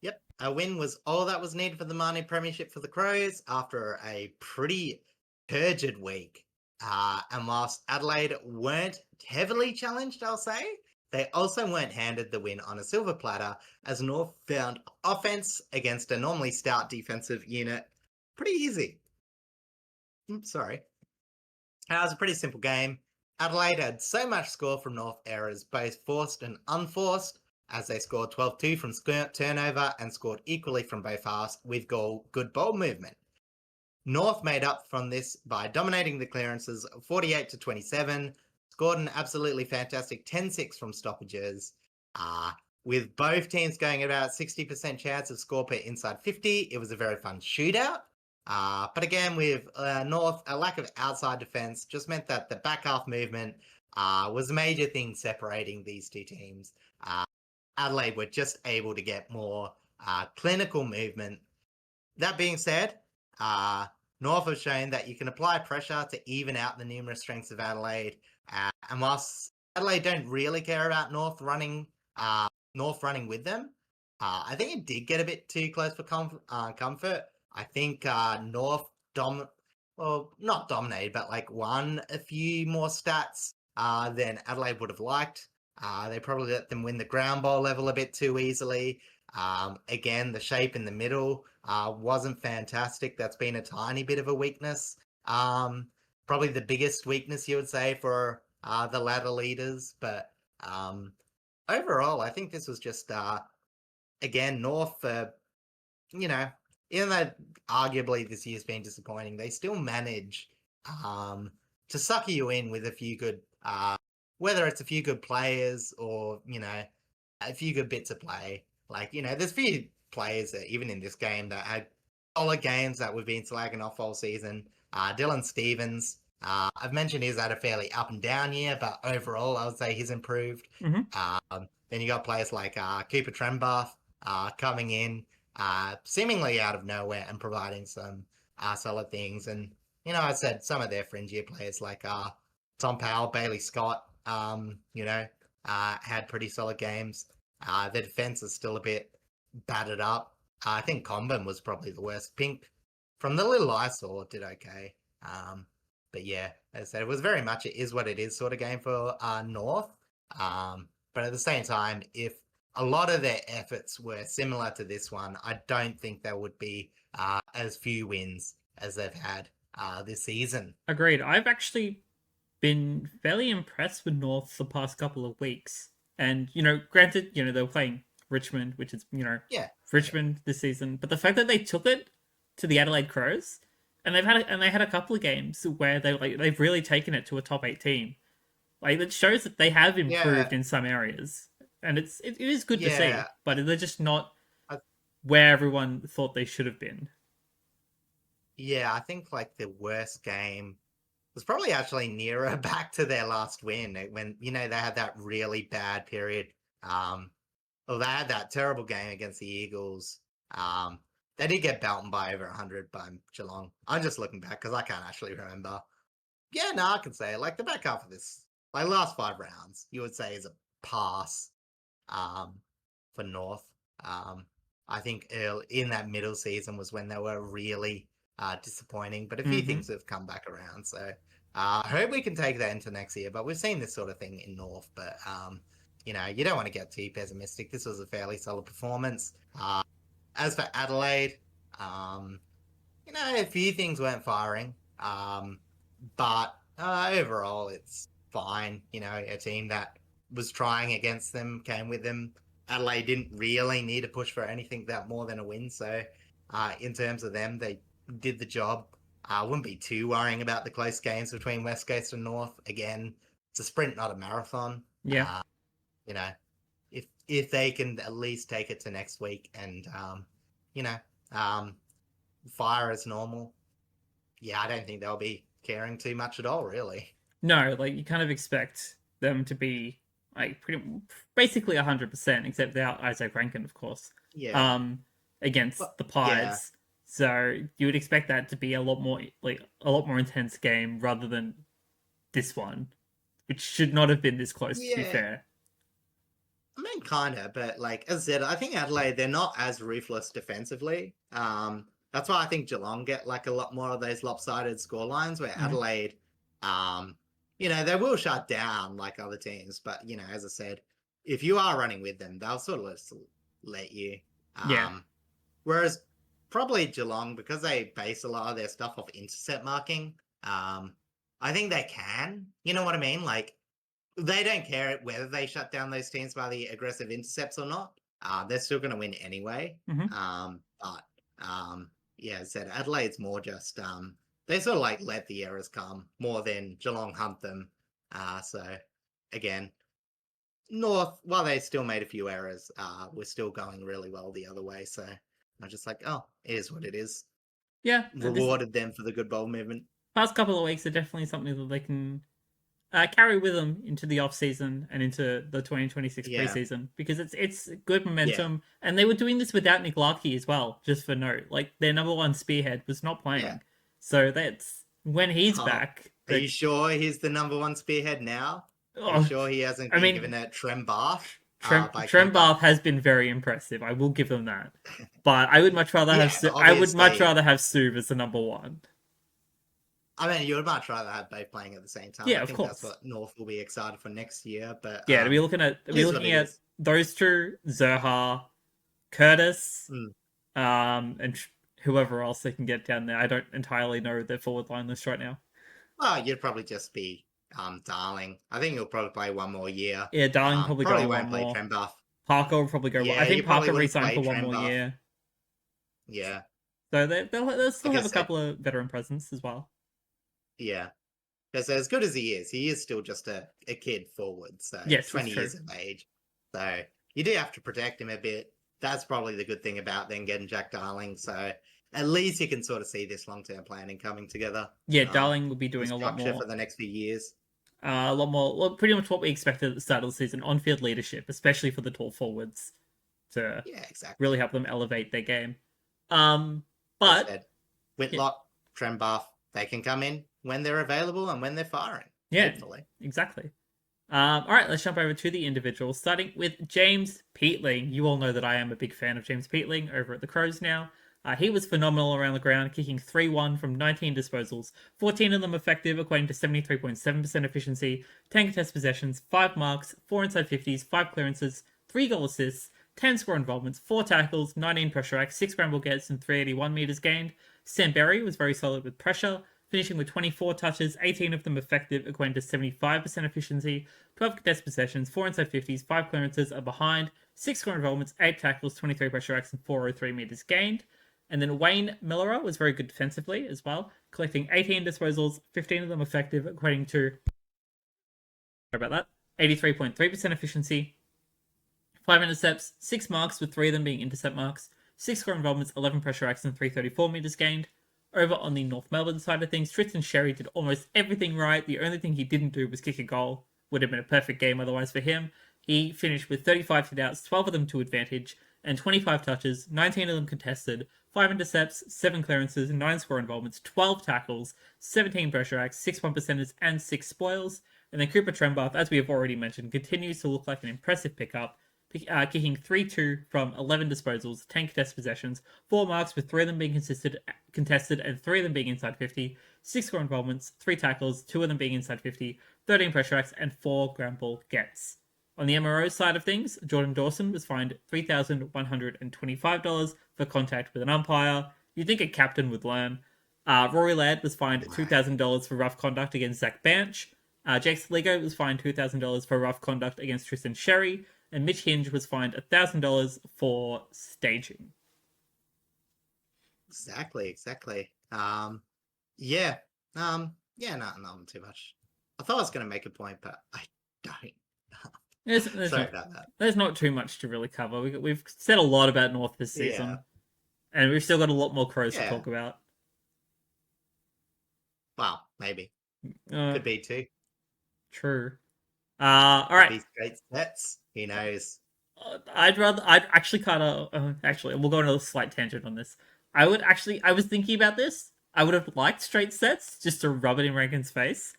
Yep, a win was all that was needed for the minor premiership for the Crows after a pretty turgid week. And whilst Adelaide weren't heavily challenged, I'll say, they also weren't handed the win on a silver platter, as North found offense against a normally stout defensive unit pretty easy. Sorry. It was a pretty simple game. Adelaide had so much score from North errors, both forced and unforced, as they scored 12-2 from turnover and scored equally from both halves with good ball movement. North made up from this by dominating the clearances 48-27, scored an absolutely fantastic 10-6 from stoppages, with both teams going about 60% chance of score per inside 50. It was a very fun shootout. But again, with North, a lack of outside defense just meant that the back half movement was a major thing separating these two teams. Adelaide were just able to get more clinical movement. That being said, North have shown that you can apply pressure to even out the numerous strengths of Adelaide. And whilst Adelaide don't really care about North running with them, I think it did get a bit too close for comfort. I think North not dominated, but like won a few more stats than Adelaide would have liked. They probably let them win the ground ball level a bit too easily. Again, the shape in the middle wasn't fantastic. That's been a tiny bit of a weakness. Probably the biggest weakness you would say for the ladder leaders. But overall, I think this was just, again, North, even though arguably this year's been disappointing, they still manage to sucker you in with a few good, whether it's a few good players or, a few good bits of play. Like, there's a few players that even in this game that had solid games that we've been slagging off all season. Dylan Stevens, I've mentioned he's had a fairly up and down year, but overall I would say he's improved. Then you got players like Cooper Trembath coming in, seemingly out of nowhere and providing some solid things. And, I said some of their fringier players like Tom Powell, Bailey Scott, had pretty solid games. The defense is still a bit battered up. I think Comben was probably the worst. Pink, from the little I saw, did okay. But yeah, as I said, it was very much it is what it is sort of game for North. But at the same time, if a lot of their efforts were similar to this one, I don't think there would be as few wins as they've had this season. Agreed. I've actually been fairly impressed with North the past couple of weeks. And, granted, they were playing Richmond, which is, Richmond this season. But the fact that they took it to the Adelaide Crows, and they had a couple of games where they've really taken it to a top 8 team. Like, it shows that they have improved in some areas. And it is good to see, but they're just not where everyone thought they should have been. Yeah, I think like the worst game was probably actually nearer back to their last win when, they had that really bad period. Well, they had that terrible game against the Eagles. They did get beaten by over 100 by Geelong. I'm just looking back because I can't actually remember. Yeah, no, I can say it. Like the back half of this, like last 5 rounds, you would say is a pass for North. I think in that middle season was when they were really disappointing, but a few things have come back around. So I hope we can take that into next year. But we've seen this sort of thing in North. But you don't want to get too pessimistic. This was a fairly solid performance. As for Adelaide, a few things weren't firing. But overall, it's fine. A team that was trying against them came with them. Adelaide didn't really need to push for anything that more than a win. So in terms of them, they did the job. I wouldn't be too worrying about the close games between West Coast and North. Again, it's a sprint, not a marathon. Yeah. If they can at least take it to next week and, fire as normal, I don't think they'll be caring too much at all, really. No, like you kind of expect them to be like basically 100%, except without Isaac Rankin, of course. Yeah. Against the Pies. Yeah. So you would expect that to be a lot more intense game rather than this one, which should not have been this close. To be fair. I mean, kind of, but like as I said, I think Adelaide, they're not as ruthless defensively. That's why I think Geelong get like a lot more of those lopsided scorelines where Adelaide, they will shut down like other teams, but as I said, if you are running with them, they'll sort of let you. Whereas probably Geelong, because they base a lot of their stuff off intercept marking, I think they can. You know what I mean? Like, they don't care whether they shut down those teams by the aggressive intercepts or not. They're still going to win anyway. But yeah, as I said, Adelaide's more just they sort of like let the errors come more than Geelong hunt them. So again, North, while they still made a few errors, we're still going really well the other way. So I'm just like, oh, it is what it is. Yeah, this Rewarded them for the good ball movement. past couple of weeks are definitely something that they can carry with them into the off season and into the 2026 Yeah, preseason because it's good yeah, momentum. And they were doing this without Nick Larkey as well, just for note. Like their number one spearhead was not yeah. playing, so that's when he's Oh, back. are you sure he's the number one spearhead now? Are you Oh, sure he hasn't I been mean, given a Trem Bath by Cooper? Trembath has been very impressive. I will give them that. But I would much rather have Yeah, I would much obviously. rather have Suv as the number one. I mean, you would much rather have both playing at the same time. Yeah, I of think that's course. what North will be excited for next year. But Yeah, to it be is what looking it at is. those two, Zerha, Curtis, Mm. and whoever else they can get down there. I don't entirely know their forward line list right now. Well, you'd probably just be Darling. I think he'll probably play one more year. Yeah, Darling probably go Probably one won't play more. Trembuff. Parker will probably go. I Yeah, you think probably Parker wouldn't re-signed play for one more Trembuff. year, Yeah, so they'll still like I have a said, couple of veteran presence as well. yeah. Because as good as he is still just a kid forward. So Yes, that's 20 true. years of age. So you do have to protect him a bit. That's probably the good thing about then getting Jack Darling. So at least you can sort of see this long-term planning coming together. Yeah, Um, Darling will be the doing structure for the next few years. a lot more. Well, pretty much what we expected at the start of the season: on-field leadership, especially for the tall forwards, to Yeah, really exactly. help them elevate their game. Um, As I but said, yeah, Whitlock, Trembuff, they can come in when they're available and when they're firing. yeah, Hopefully. exactly. All right, let's jump over to the individuals, starting with James Peatling. You all know that I am a big fan of James Peatling over at the Crows now. He was phenomenal around the ground, kicking 3-1 from 19 disposals, 14 of them effective, equating to 73.7% efficiency, 10 contest possessions, 5 marks, 4 inside 50s, 5 clearances, 3 goal assists, 10 score involvements, 4 tackles, 19 pressure acts, 6 scramble gets, and 381 metres gained. Sam Berry was very solid with pressure, finishing with 24 touches, 18 of them effective, equating to 75% efficiency, 12 contest possessions, 4 inside 50s, 5 clearances, a behind, 6 score involvements, 8 tackles, 23 pressure acts, and 403 metres gained. And then Wayne Miller was very good defensively as well, collecting 18 disposals, 15 of them effective, equating to, sorry about that, 83.3% efficiency, 5 intercepts, 6 marks, with 3 of them being intercept marks, 6 score involvements, 11 pressure acts, and 334 metres gained. Over on the North Melbourne side of things, Tristan Sherry did almost everything right. The only thing he didn't do was kick a goal. Would have been a perfect game otherwise for him. He finished with 35 hit-outs, 12 of them to advantage, and 25 touches, 19 of them contested, 5 intercepts, 7 clearances, 9 score involvements, 12 tackles, 17 pressure acts, 6 1%ers, and 6 spoils. And then Cooper Trembath, as we have already mentioned, continues to look like an impressive pickup, kicking 3-2 from 11 disposals, 10 contested possessions, 4 marks, with 3 of them being contested and 3 of them being inside 50, 6 score involvements, 3 tackles, 2 of them being inside 50, 13 pressure acts, and 4 ground ball gets. On the MRO side of things, Jordan Dawson was fined $3,125 for contact with an umpire. You'd think a captain would learn. Rory Laird was fined $2,000 for rough conduct against Zach Banch. Jake Sligo was fined $2,000 for rough conduct against Tristan Sherry. And Mitch Hinge was fined $1,000 for staging. Exactly. Yeah. Yeah, not too much. I thought I was going to make a point, but I don't. Sorry about that. There's not too much to really cover. We've said a lot about North this Yeah. season, and we've still got a lot more Crows to Yeah. talk about. Well, maybe. Uh, Could be too. True. All Could right. be straight sets. Who knows? I'd actually kind of, actually, we'll go on a slight tangent on this. I was thinking about this. I would have liked straight sets just to rub it in Rankin's face.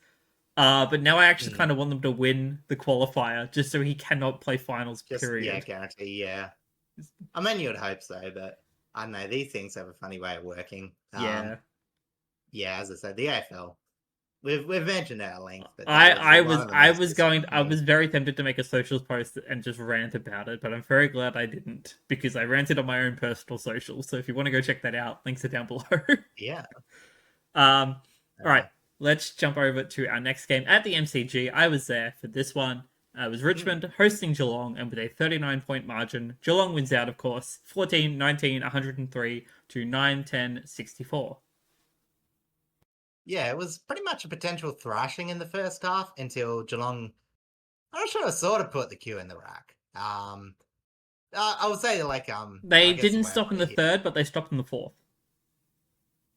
But now I actually Mm. kind of want them to win the qualifier just so he cannot play finals, Just, yeah, period. guarantee, yeah. I mean, you would hope so, but I don't know. These things have a funny way of working. Yeah. Yeah, as I said, the AFL. We've mentioned it at length, but that is I one was of the I most was going I disappointing. was very tempted to make a socials post and just rant about it, but I'm very glad I didn't because I ranted on my own personal social. So if you want to go check that out, links are down below. Yeah. All right, Uh, let's jump over to our next game at the MCG. I was there for this one. It was Richmond hosting Geelong, and with a 39-point margin, Geelong wins out, of course, 14-19, 103 to 9-10, 64. Yeah, it was pretty much a potential thrashing in the first half until Geelong, I'm sure, sort of put the cue in the rack. I would say They I guess the didn't way I stop in put the it here. third, but they stopped in the fourth,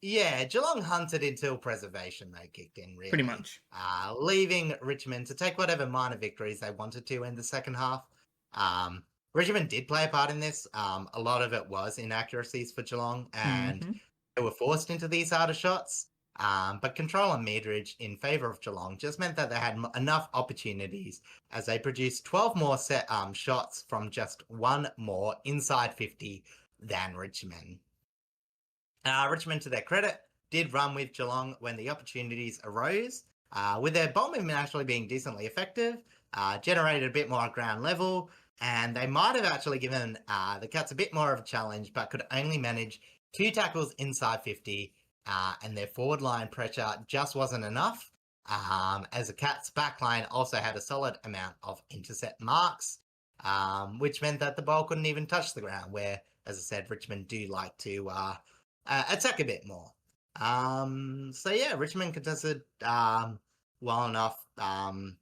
Yeah, Geelong hunted until preservation they kicked in, pretty really. much. Leaving Richmond to take whatever minor victories they wanted to in the second half. Um, Richmond did play a part in this. A lot of it was inaccuracies for Geelong, and Mm-hmm. they were forced into these harder shots. But control and meterage in favour of Geelong just meant that they had enough opportunities as they produced 12 more set shots from just one more inside 50 than Richmond. Richmond, to their credit, did run with Geelong when the opportunities arose, with their ball movement actually being decently effective, generated a bit more ground level, and they might have actually given the Cats a bit more of a challenge, but could only manage 2 tackles inside 50, and their forward line pressure just wasn't enough, as the Cats' backline also had a solid amount of intercept marks, which meant that the ball couldn't even touch the ground, where, as I said, Richmond do like to attack a bit more. So yeah, Richmond contested well enough and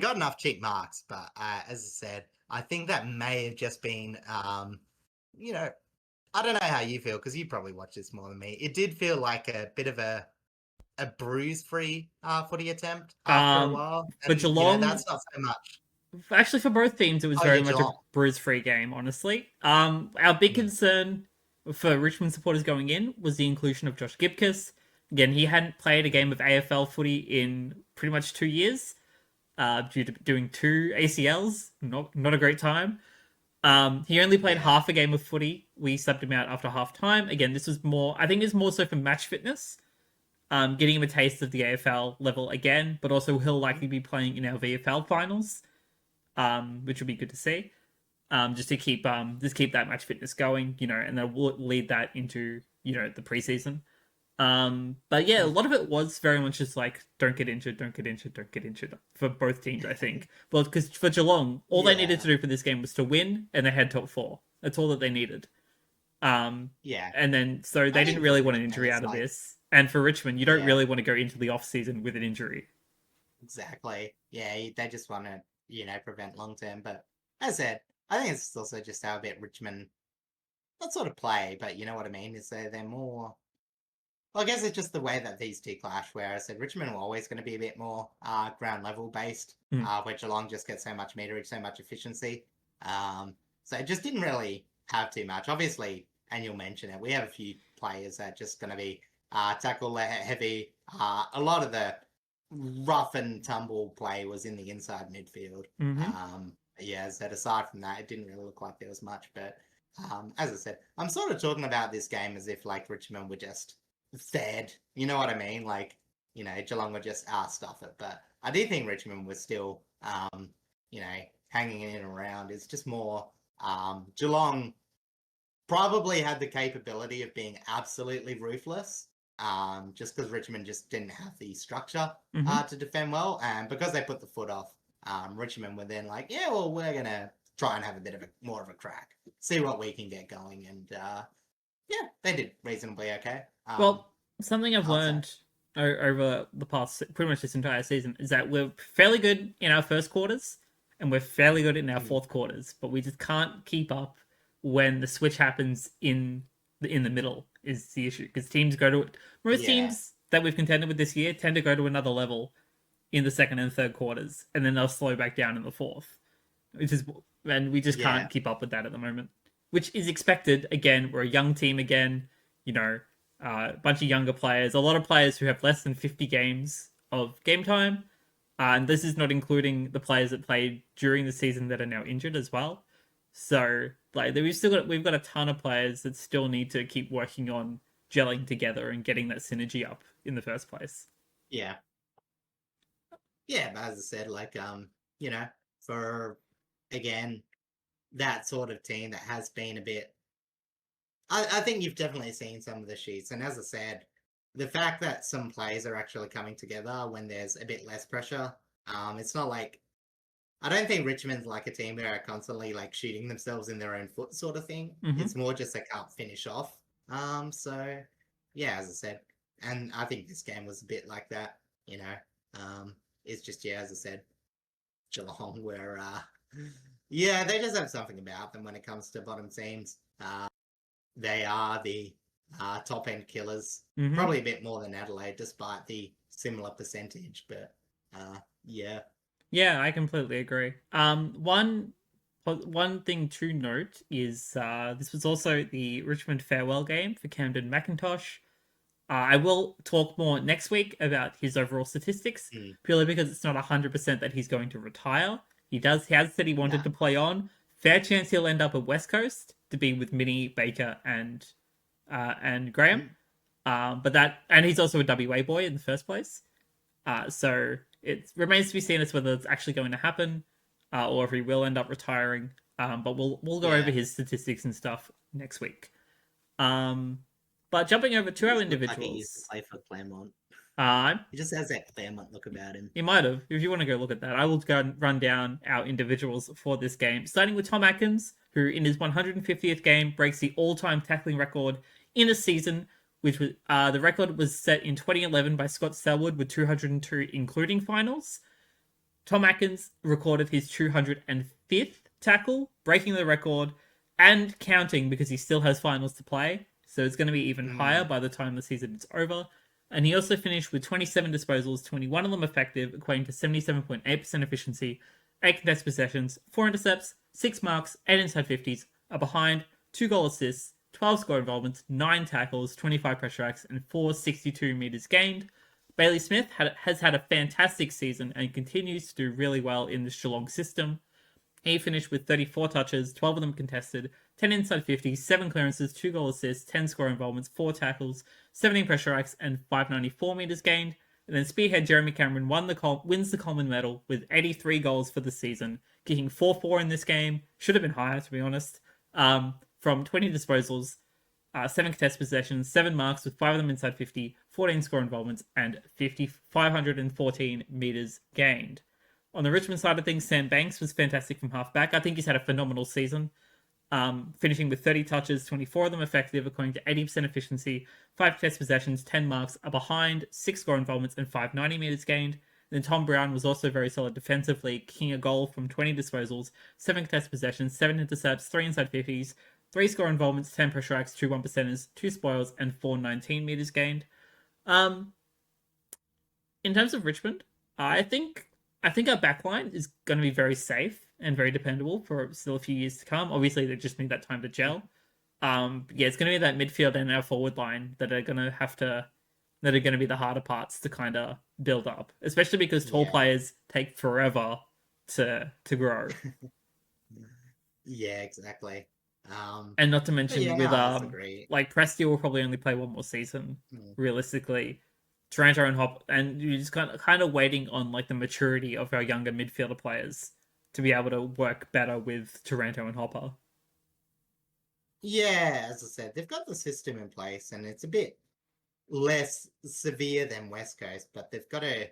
got enough cheap marks. But as I said, I think that may have just been, you know, I don't know how you feel because you probably watch this more than me. It did feel like a bit of a bruise-free footy attempt after a while, For and Geelong, that's not so much. actually, for both teams, it was Oh very yeah, much a Geelong. bruise-free game. Honestly, our big Mm. concern for Richmond supporters going in was the inclusion of Josh Gibcus. Again, he hadn't played a game of AFL footy in pretty much 2 years, due to doing 2 ACLs. Not a great time. He only played Yeah. half a game of footy. We subbed him out after half time. Again, this was more. I think it's more so for match fitness. Getting him a taste of the AFL level again, but also he'll likely be playing in our VFL finals, which will be good to see. Just to keep that match fitness going, and then we'll lead that into the preseason. But yeah, a lot of it was very much just like don't get injured, don't get injured, don't get injured for both teams. I think, well, because for Geelong, all they needed Yeah. to do for this game was to win, and they had top four. That's all that they needed. Um, Yeah. and then so I they didn't think for really want an Richmond, injury it's out of like, this. And for Richmond, you don't yeah. really want to go into the off season with an injury. Exactly. Yeah, they just want to, prevent long term. But as I said, I think it's also just how a bit Richmond, not sort of play, but you know what I mean? Is they're more. Well, I guess it's just the way that these two clash. Where I said Richmond were always going to be a bit more ground level based, Mm. where Geelong just gets so much meterage, so much efficiency. So it just didn't really have too much. Obviously, and you'll mention it, we have a few players that are just going to be tackle heavy. A lot of the rough and tumble play was in the inside midfield. Mm-hmm. Yeah, as I said, aside from that, it didn't really look like there was much. But as I said, I'm sort of talking about this game as if like Richmond were just fed. You know what I mean? Like, Geelong were just stuff it. But I do think Richmond was still, hanging in and around. It's just more Geelong probably had the capability of being absolutely ruthless, just because Richmond just didn't have the structure Mm-hmm. to defend well, and because they put the foot off, Richmond were then like, yeah, well, we're gonna try and have a bit of more of a crack, see what we can get going, and yeah, they did reasonably okay. Well, something I've I'll say, learned over the past pretty much this entire season is that we're fairly good in our first quarters and we're fairly good in our mm, fourth quarters, but we just can't keep up when the switch happens in the middle is the issue because teams go to most yeah, teams that we've contended with this year tend to go to another level in the second and third quarters and then they'll slow back down in the fourth, which is and we just yeah, can't keep up with that at the moment, which is expected. Again, we're a young team again, you know, a bunch of younger players, a lot of players who have less than 50 games of game time. And this is not including the players that played during the season that are now injured as well. So, like, we've got a ton of players that still need to keep working on gelling together and getting that synergy up in the first place. yeah, yeah. But as I said, like, for again that sort of team that has been a bit. I think you've definitely seen some of the sheets, and as I said, the fact that some players are actually coming together when there's a bit less pressure It's not like I don't think Richmond's like a team who are constantly like shooting themselves in their own foot sort of thing. Mm-hmm. It's more just they can't finish off. So yeah, as I said, and I think this game was a bit like that. It's just as I said, Geelong were yeah, they just have something about them when it comes to bottom teams. They are the top end killers, Mm-hmm. probably a bit more than Adelaide, despite the similar percentage. But yeah. Yeah, I completely agree. One thing to note is this was also the Richmond farewell game for Camden McIntosh. I will talk more next week about his overall statistics, purely because it's not 100% that he's going to retire. He has said he wanted to play on. Fair chance he'll end up at West Coast to be with Minnie, Baker, and Graham. And he's also a WA boy in the first place. So it remains to be seen as whether it's actually going to happen, or if he will end up retiring. But we'll go over his statistics and stuff next week. But jumping over to our individuals, like he used to play for Claremont. He just has that Claremont look about him. He might have. If you want to go look at that, I will go and run down our individuals for this game, starting with Tom Atkins, who in his 150th game breaks the all-time tackling record in a season, which was the record was set in 2011 by Scott Selwood with 202, including finals. Tom Atkins recorded his 205th tackle, breaking the record and counting because he still has finals to play. So it's going to be even higher by the time the season is over. And he also finished with 27 disposals, 21 of them effective, equating to 77.8% efficiency, 8 contested possessions, 4 intercepts, 6 marks, 8 inside 50s, a behind, 2 goal assists, 12 score involvements, 9 tackles, 25 pressure acts, and 462 meters gained. Bailey Smith has had a fantastic season and continues to do really well in this Geelong system. He finished with 34 touches, 12 of them contested, 10 inside 50, 7 clearances, 2 goal assists, 10 score involvements, 4 tackles, 17 pressure acts, and 594 metres gained. And then spearhead Jeremy Cameron wins the Coleman medal with 83 goals for the season, kicking 4-4 in this game. Should have been higher, to be honest. From 20 disposals, 7 contested possessions, 7 marks with 5 of them inside 50, 14 score involvements, and 514 metres gained. On the Richmond side of things, Sam Banks was fantastic from halfback. I think he's had a phenomenal season, finishing with 30 touches, 24 of them effective, according to 80% efficiency, 5 test possessions, 10 marks, a behind, 6 score involvements, and 590 metres gained. Then Tom Brown was also very solid defensively, kicking a goal from 20 disposals, 7 test possessions, 7 intercepts, 3 inside 50s, 3 score involvements, 10 pressure acts, 2 1%ers, 2 spoils, and 419 metres gained. In terms of Richmond, I think our backline is going to be very safe and very dependable for still a few years to come. Obviously, they just need that time to gel. It's going to be that midfield and our forward line that are going to be the harder parts to kind of build up, especially because tall players take forever to grow. Yeah, exactly. And not to mention like Presti will probably only play one more season, realistically. Taranto and Hopper, and you're just kind of waiting on like the maturity of our younger midfielder players to be able to work better with Taranto and Hopper. Yeah, as I said, they've got the system in place, and it's a bit less severe than West Coast, but they've got to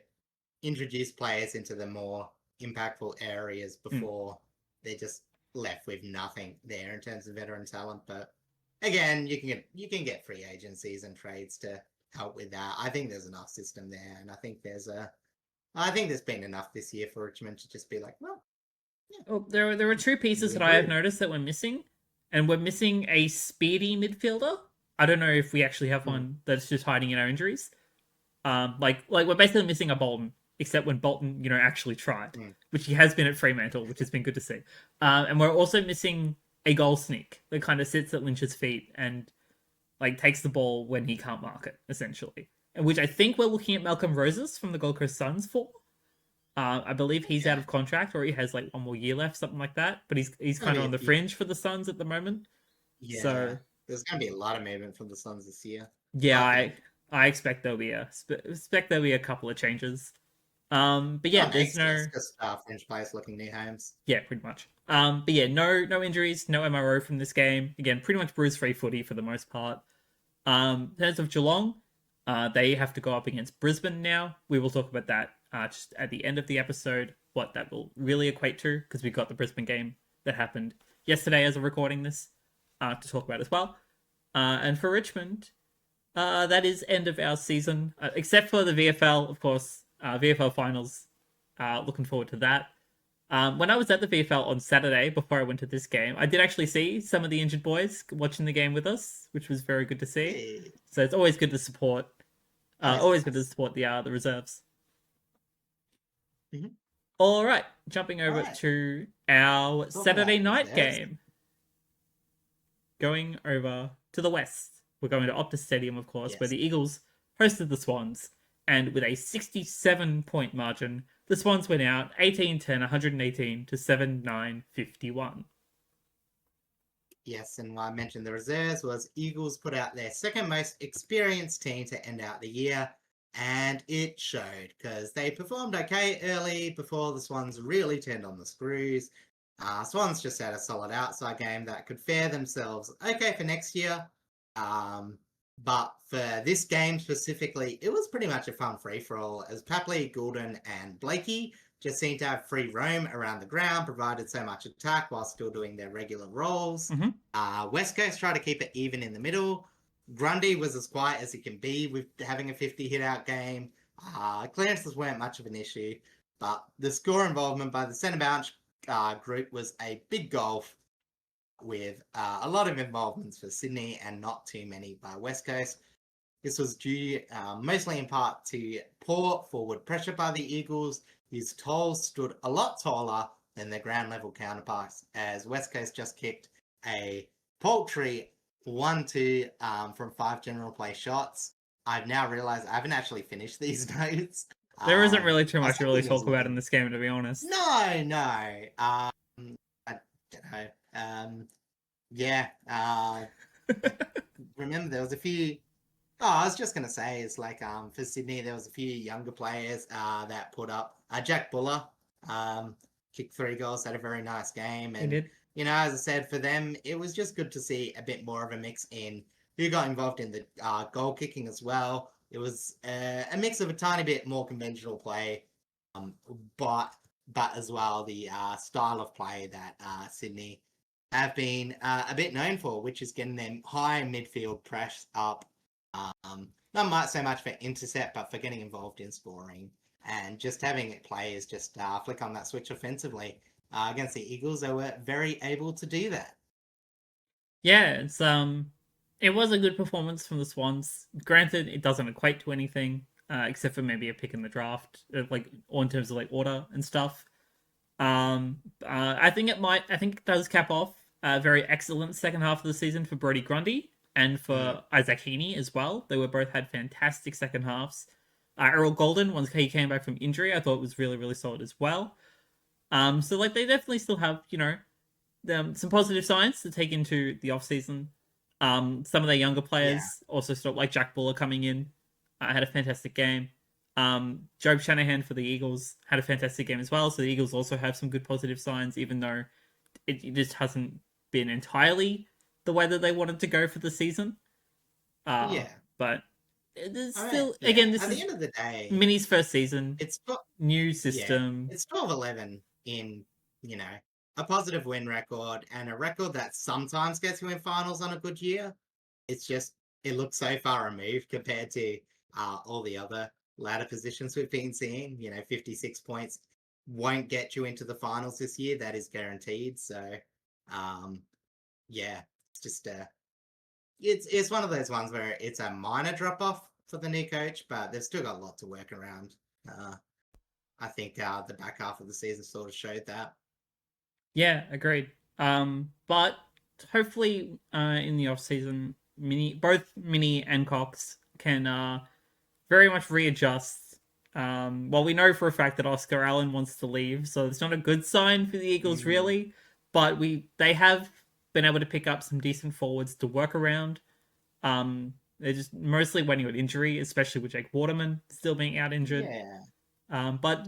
introduce players into the more impactful areas before they're just left with nothing there in terms of veteran talent. But again, you can get free agencies and trades to help with that. I think there's enough system there, and I think there's been enough this year for Richmond to just be like, well, yeah. Oh, there are 2 pieces that I have noticed that we're missing, and we're missing a speedy midfielder. I don't know if we actually have one that's just hiding in our injuries. Like we're basically missing a Bolton, except when Bolton, actually tried, which he has been at Fremantle, which has been good to see. And we're also missing a goal sneak that kind of sits at Lynch's feet and like takes the ball when he can't mark it, essentially. And which I think we're looking at Malcolm Roses from the Gold Coast Suns for. I believe he's out of contract, or he has like 1 more year left, something like that. But he's kind of on the fringe for the Suns at the moment. Yeah, so there's going to be a lot of movement from the Suns this year. Yeah, I expect there'll be a couple of changes. But yeah, there's no just fringe players looking new homes. Yeah, pretty much. But yeah, no injuries, no MRO from this game. Again, pretty much bruise-free footy for the most part. In terms of Geelong, they have to go up against Brisbane now. We will talk about that just at the end of the episode what that will really equate to, because we got the Brisbane game that happened yesterday as of recording this to talk about as well. And for Richmond, that is end of our season, except for the VFL, of course. VFL finals. Looking forward to that. When I was at the VFL on Saturday before I went to this game, I did actually see some of the injured boys watching the game with us, which was very good to see. Hey. So it's always good to support. Always good to support the reserves. Mm-hmm. All right, jumping over to our Saturday night game. Going over to the west. We're going to Optus Stadium, of course, where the Eagles hosted the Swans. And with a 67-point margin, the Swans went out 18-10, 118 to 7-9, 51. Yes, and I mentioned the reserves was Eagles put out their second most experienced team to end out the year, and it showed because they performed okay early before the Swans really turned on the screws. Swans just had a solid outside game that could fare themselves okay for next year. But for this game specifically, it was pretty much a fun free-for-all as Papley, Goulden, and Blakey just seemed to have free roam around the ground, provided so much attack while still doing their regular roles. West Coast tried to keep it even in the middle. Grundy was as quiet as he can be with having a 50 hit-out game. Clearances weren't much of an issue, but the score involvement by the centre bounce group was a big goal with a lot of involvements for Sydney and not too many by West Coast. This was due mostly in part to poor forward pressure by the Eagles, whose tolls stood a lot taller than their ground level counterparts, as West Coast just kicked a paltry 1-2 from 5 general play shots. I've now realised I haven't actually finished these notes. There isn't really too much to really talk about in this game, to be honest. No. I don't know. Yeah. Remember, there was a few. Oh, I was just gonna say, it's like for Sydney, there was a few younger players that put up. Jack Buller kicked 3 goals, had a very nice game, and he did. You know, as I said, for them, it was just good to see a bit more of a mix in who got involved in the goal kicking as well. It was a mix of a tiny bit more conventional play, but as well the style of play that Sydney have been a bit known for, which is getting them high midfield press up. Not so much for intercept, but for getting involved in scoring and just having players just flick on that switch offensively. Against the Eagles, they were very able to do that. Yeah, it was a good performance from the Swans. Granted, it doesn't equate to anything, except for maybe a pick in the draft, or in terms of order and stuff. I think it does cap off a very excellent second half of the season for Brodie Grundy and for Isaac Heaney as well. They both had fantastic second halves. Errol Golden, once he came back from injury, I thought was really, really solid as well. So they definitely still have, some positive signs to take into the off season. Some of their younger players also still, like Jack Buller coming in, had a fantastic game. Job Shanahan for the Eagles had a fantastic game as well. So the Eagles also have some good positive signs, even though it just hasn't been entirely the way that they wanted to go for the season. But it's still, again, this at is the end of the day, Minnie's first season. It's new system. It's 12-11 in, a positive win record and a record that sometimes gets you in finals on a good year. It's just, it looks so far removed compared to all the other ladder positions we've been seeing. 56 points won't get you into the finals this year. That is guaranteed. So, it's just it's one of those ones where it's a minor drop off for the new coach, but they've still got a lot to work around. I think the back half of the season sort of showed that. Yeah, agreed. But hopefully, in the off season, both Mini and Cox can very much readjust. Well, we know for a fact that Oscar Allen wants to leave, so it's not a good sign for the Eagles, really. But they have been able to pick up some decent forwards to work around. They're just mostly waiting on injury, especially with Jake Waterman still being out injured. Yeah. But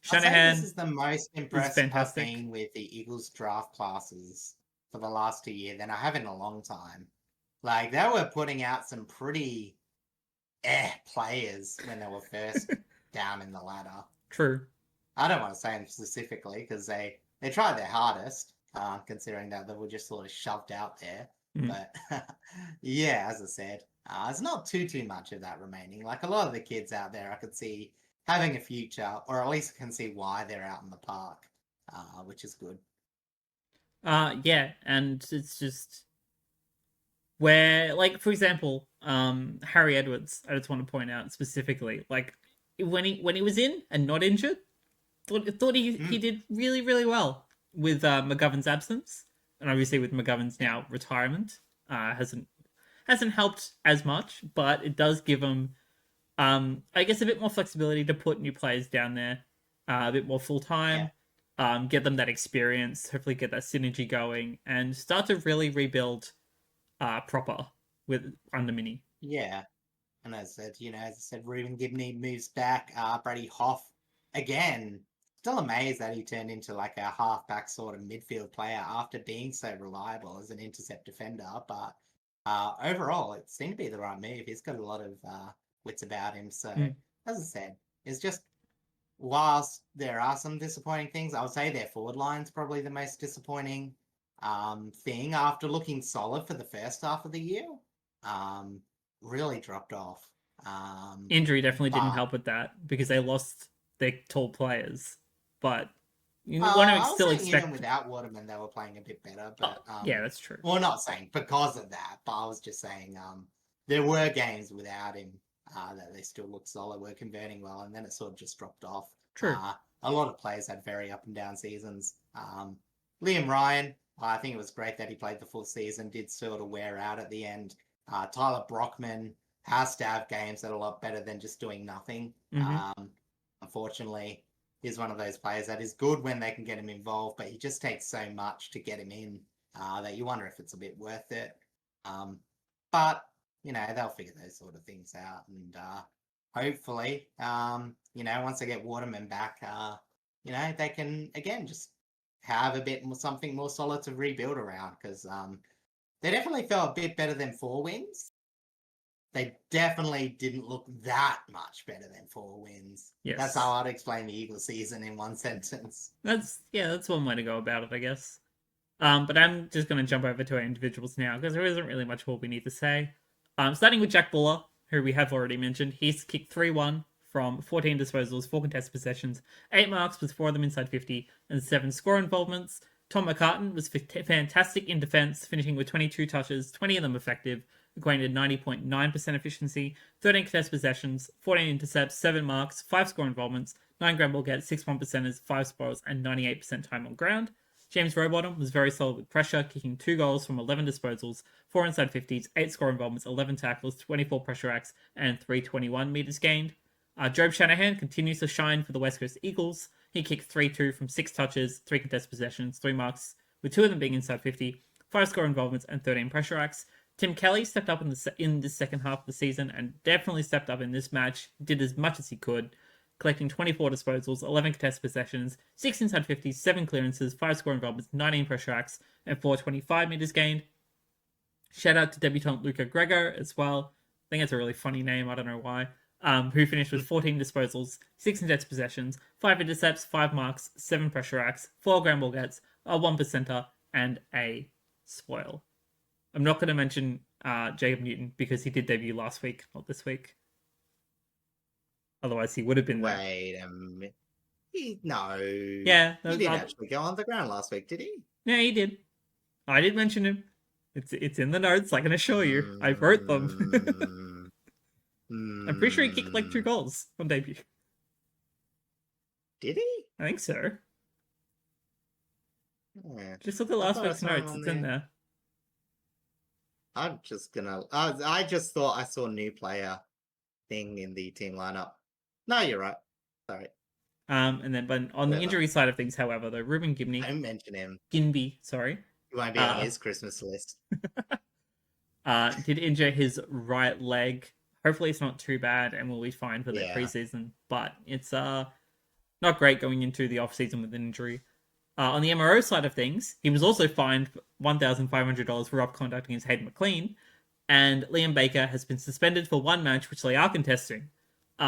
Shanahan, this is the most impressed I've been with the Eagles draft classes for the last 2 years than I have in a long time. They were putting out some pretty players when they were first down in the ladder. True. I don't want to say them specifically because they tried their hardest, considering that they were just sort of shoved out there. But yeah, as I said, it's not too much of that remaining. Like a lot of the kids out there, I could see having a future, or at least can see why they're out in the park, which is good. Yeah, and it's just where, like, for example, Harry Edwards, I just want to point out specifically, like, when he was in and not injured, thought he did really, really well with McGovern's absence, and obviously with McGovern's now retirement, hasn't helped as much, but it does give him, I guess, a bit more flexibility to put new players down there, a bit more full time. Get them that experience, hopefully get that synergy going, and start to really rebuild proper with under Mini. Yeah. And as I said, Ruben Gibney moves back. Brady Hoff, again, still amazed that he turned into like a halfback sort of midfield player after being so reliable as an intercept defender. But overall, it seemed to be the right move. He's got a lot of wits about him. So, as I said, it's just, whilst there are some disappointing things, I would say their forward line's probably the most disappointing thing after looking solid for the first half of the year. Really dropped off. Injury definitely didn't help with that because they lost their tall players. But you want to still expect, even without Waterman, they were playing a bit better. But yeah, that's true. Well, not saying because of that, but I was just saying there were games without him that they still looked solid, were converting well, and then it sort of just dropped off. True. A lot of players had very up and down seasons. Liam Ryan, I think it was great that he played the full season, did sort of wear out at the end. Tyler Brockman has to have games that are a lot better than just doing nothing. Unfortunately, he's one of those players that is good when they can get him involved, but he just takes so much to get him in that you wonder if it's a bit worth it. But, they'll figure those sort of things out. And hopefully, once they get Waterman back, they can, again, just have a bit more, something more solid to rebuild around because they definitely felt a bit better than 4 wins. They definitely didn't look that much better than 4 wins. Yes. That's how I'd explain the Eagles season in one sentence. That's one way to go about it, I guess. But I'm just going to jump over to our individuals now because there isn't really much more we need to say. Starting with Jack Buller, who we have already mentioned. He's kicked 3-1 from 14 disposals, 4 contested possessions, 8 marks with 4 of them inside 50, and 7 score involvements. Tom McCartan was fantastic in defence, finishing with 22 touches, 20 of them effective, equating to 90.9% efficiency, 13 contested possessions, 14 intercepts, 7 marks, 5 score involvements, 9 ground ball gets, 6 1%ers, 5 spoils, and 98% time on ground. James Rowbottom was very solid with pressure, kicking 2 goals from 11 disposals, 4 inside 50s, 8 score involvements, 11 tackles, 24 pressure acts, and 321 metres gained. Job Shanahan continues to shine for the West Coast Eagles. He kicked 3-2 from 6 touches, 3 contested possessions, 3 marks, with 2 of them being inside 50, 5 score involvements, and 13 pressure acts. Tim Kelly stepped up in the second half of the season and definitely stepped up in this match, did as much as he could, collecting 24 disposals, 11 contested possessions, 6 inside 50s, 7 clearances, 5 score involvements, 19 pressure acts, and 425 metres gained. Shout out to debutant Luca Gregor as well. I think it's a really funny name, I don't know why. Who finished with 14 disposals, 6 contested possessions, 5 intercepts, 5 marks, 7 pressure acts, 4 ground ball gets, a 1%er, and a spoil. I'm not going to mention Jacob Newton because he did debut last week, not this week. Otherwise, he would have been there. Wait a minute. No. Yeah. He didn't actually go on the ground last week, did he? Yeah, he did. I did mention him. It's in the notes, I can assure you. I wrote them. I'm pretty sure he kicked like 2 goals on debut. Did he? I think so. Yeah. Just look at last week's notes. It's in there. I'm just gonna... I just thought I saw a new player thing in the team lineup. No, you're right. Sorry. And then, but on the injury side of things, however, though, Ruben Gibney... Don't mention him. Ginby, sorry. He won't be on his Christmas list. Did injure his right leg. Hopefully it's not too bad and we'll be fine for the preseason. But it's not great going into the off-season with an injury. On the MRO side of things, he was also fined $1,500 for rough conduct against Hayden McLean. And Liam Baker has been suspended for 1 match, which they are contesting.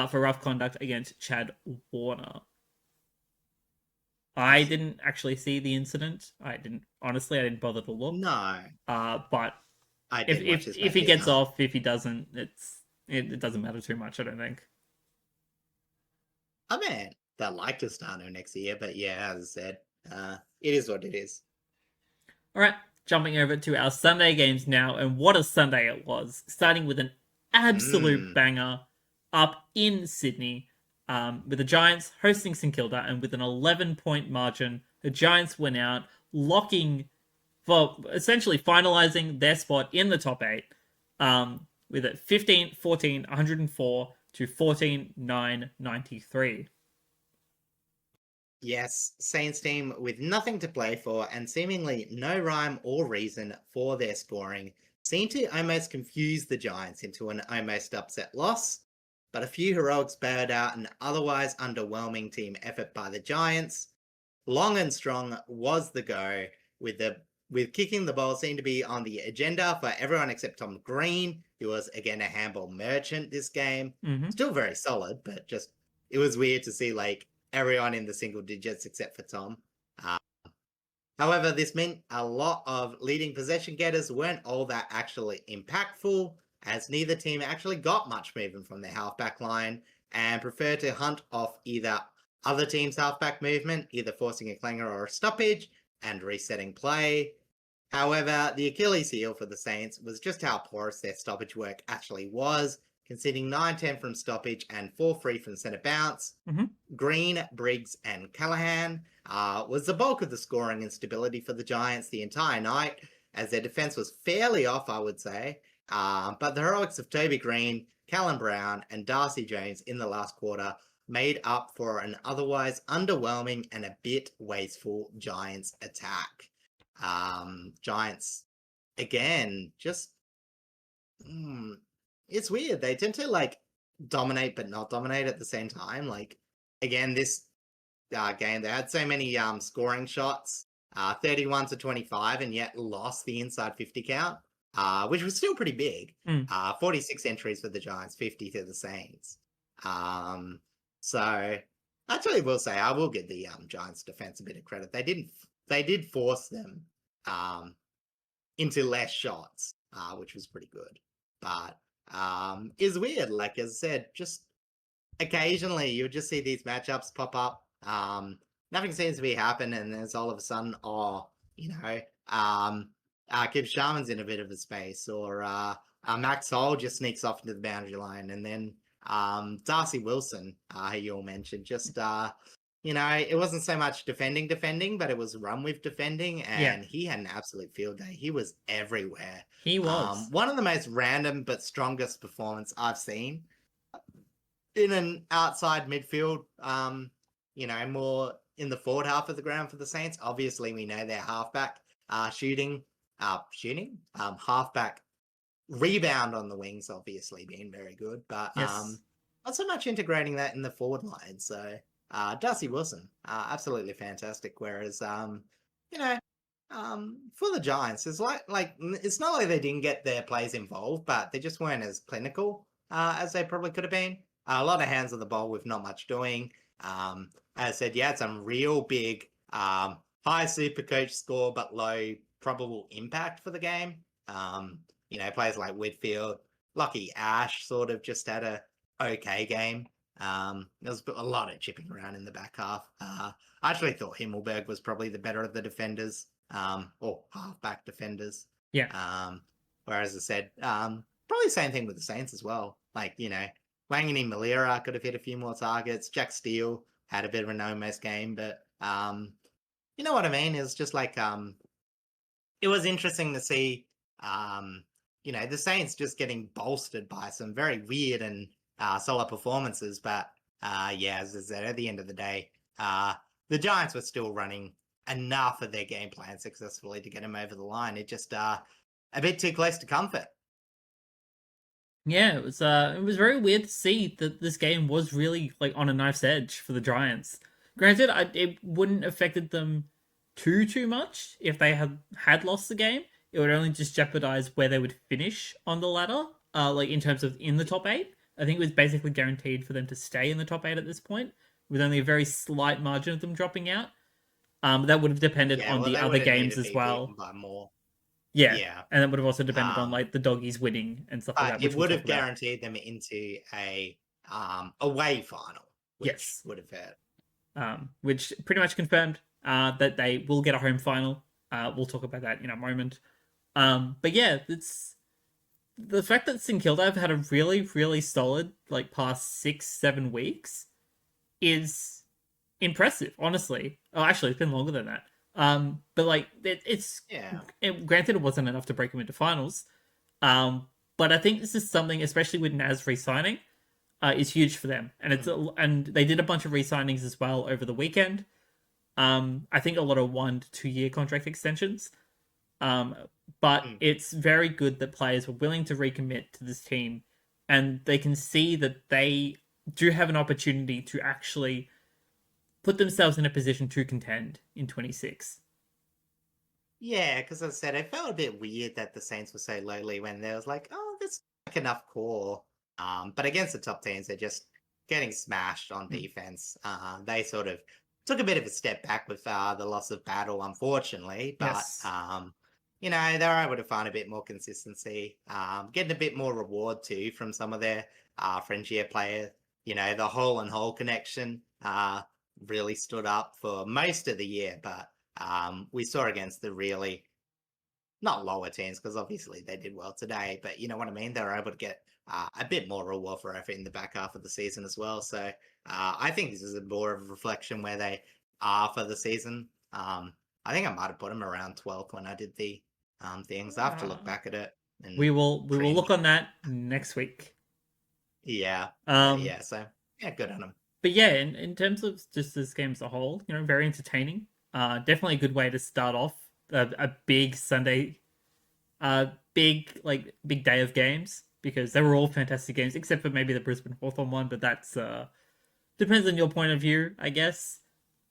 for rough conduct against Chad Warner. I didn't actually see the incident. I didn't bother to look. No, But I if didn't watch if this if match he gets either. off, if he doesn't, it doesn't matter too much. I don't think. I mean, they'd like to start him next year, but yeah, as I said, it is what it is. All right, jumping over to our Sunday games now, and what a Sunday it was! Starting with an absolute Mm, banger up in Sydney, with the Giants hosting St Kilda, and with an 11-point margin, the Giants went out, locking for essentially finalizing their spot in the top eight, with it 15-14, 104 to 14-9, 93. yes, Saints team with nothing to play for and seemingly no rhyme or reason for their scoring seemed to almost confuse the Giants into an almost upset loss, but a few heroics bailed out an otherwise underwhelming team effort by the Giants. Long and strong was the go, with kicking the ball seemed to be on the agenda for everyone except Tom Green, who was again a handball merchant this game. Mm-hmm. Still very solid, but just it was weird to see like everyone in the single digits except for Tom. Uh, However, this meant a lot of leading possession getters weren't all that actually impactful, as neither team actually got much movement from their halfback line and preferred to hunt off either other team's halfback movement, either forcing a clanger or a stoppage, and resetting play. However, the Achilles heel for the Saints was just how porous their stoppage work actually was, conceding 9-10 from stoppage and 4-3 from centre bounce. Mm-hmm. Green, Briggs, and Callahan was the bulk of the scoring and stability for the Giants the entire night, as their defence was fairly off, I would say. But the heroics of Toby Green, Callum Brown, and Darcy Jones in the last quarter made up for an otherwise underwhelming and a bit wasteful Giants attack. Giants, again, just... it's weird. They tend to, like, dominate but not dominate at the same time. Like, again, this game, they had so many scoring shots, 31 to 25, and yet lost the inside 50 count, which was still pretty big. 46 entries for the Giants, 50 to the Saints. So actually, will say I will give the Giants defense a bit of credit. They did force them into less shots, which was pretty good. But it's weird. Like as I said, just occasionally you'll just see these matchups pop up. Nothing seems to be happening, and there's all of a sudden, Kip Sharman's in a bit of a space, or Max Hall just sneaks off into the boundary line, and then Darcy Wilson, who you all mentioned, just it wasn't so much defending, but it was run with defending, and he had an absolute field day. He was everywhere. He was one of the most random but strongest performance I've seen in an outside midfield, more in the forward half of the ground for the Saints. Obviously, we know their halfback halfback rebound on the wings, obviously being very good, but not so much integrating that in the forward line. So Darcy Wilson, absolutely fantastic. Whereas, for the Giants, it's like it's not like they didn't get their plays involved, but they just weren't as clinical as they probably could have been. A lot of hands on the ball with not much doing. As I said, you had some real big high super coach score, but low probable impact for the game. Players like Whitfield, Lucky Ash sort of just had a okay game. There was a lot of chipping around in the back half. I actually thought Himmelberg was probably the better of the defenders, or halfback defenders. Yeah. Whereas I said, probably the same thing with the Saints as well. Like, Wangini Malira could have hit a few more targets. Jack Steele had a bit of a no-mess game, but you know what I mean? It's just like it was interesting to see the Saints just getting bolstered by some very weird and solid performances. But as I said, at the end of the day, the Giants were still running enough of their game plan successfully to get them over the line. It just a bit too close to comfort. Yeah, it was very weird to see that this game was really like on a knife's edge for the Giants. Granted, it wouldn't have affected them too much if they had lost the game. It would only just jeopardize where they would finish on the ladder, like in terms of in the top eight. I think it was basically guaranteed for them to stay in the top 8 at this point, with only a very slight margin of them dropping out. That would have depended Yeah, on well, the they other would have games needed to as be beaten well. by more. Yeah, Yeah. and that would have also depended on Um, like the doggies winning and stuff like that, it which we'll would talk have about. guaranteed them into a away final, which Yes, would have hurt. which pretty much confirmed that they will get a home final. We'll talk about that in a moment. But yeah, it's the fact that St Kilda have had a really, really solid like past 6-7 weeks is impressive, honestly. Oh, actually, it's been longer than that. But like Yeah. granted it wasn't enough to break them into finals. Um, but I think this is something, especially with Naz re-signing, is huge for them, and and they did a bunch of re-signings as well over the weekend. I think a lot of 1 to 2 year contract extensions. Um, but Mm. it's very good that players were willing to recommit to this team, and they can see that they do have an opportunity to actually put themselves in a position to contend in 26. Yeah, because as I said, it felt a bit weird that the Saints were so lowly when there was like, oh, there's like enough core. But against the top teams, they're just getting smashed on Mm. defense. They sort of took a bit of a step back with the loss of battle, unfortunately. But Yes. they're able to find a bit more consistency, getting a bit more reward too from some of their fringier players. The Hole and Hole connection really stood up for most of the year, but we saw against the really not lower teams because obviously they did well today, but you know what I mean. They were able to get a bit more reward for effort in the back half of the season as well. So I think this is more of a reflection where they are for the season. I think I might have put them around 12th when I did the things. I have to look back at it and We will look cringe. on that next week. Yeah, but Um, yeah. So yeah, good on them. but yeah, in terms of just this game as a whole, very entertaining. Definitely a good way to start off a big Sunday, big day of games because they were all fantastic games except for maybe the Brisbane Hawthorn one, but that's depends on your point of view, I guess.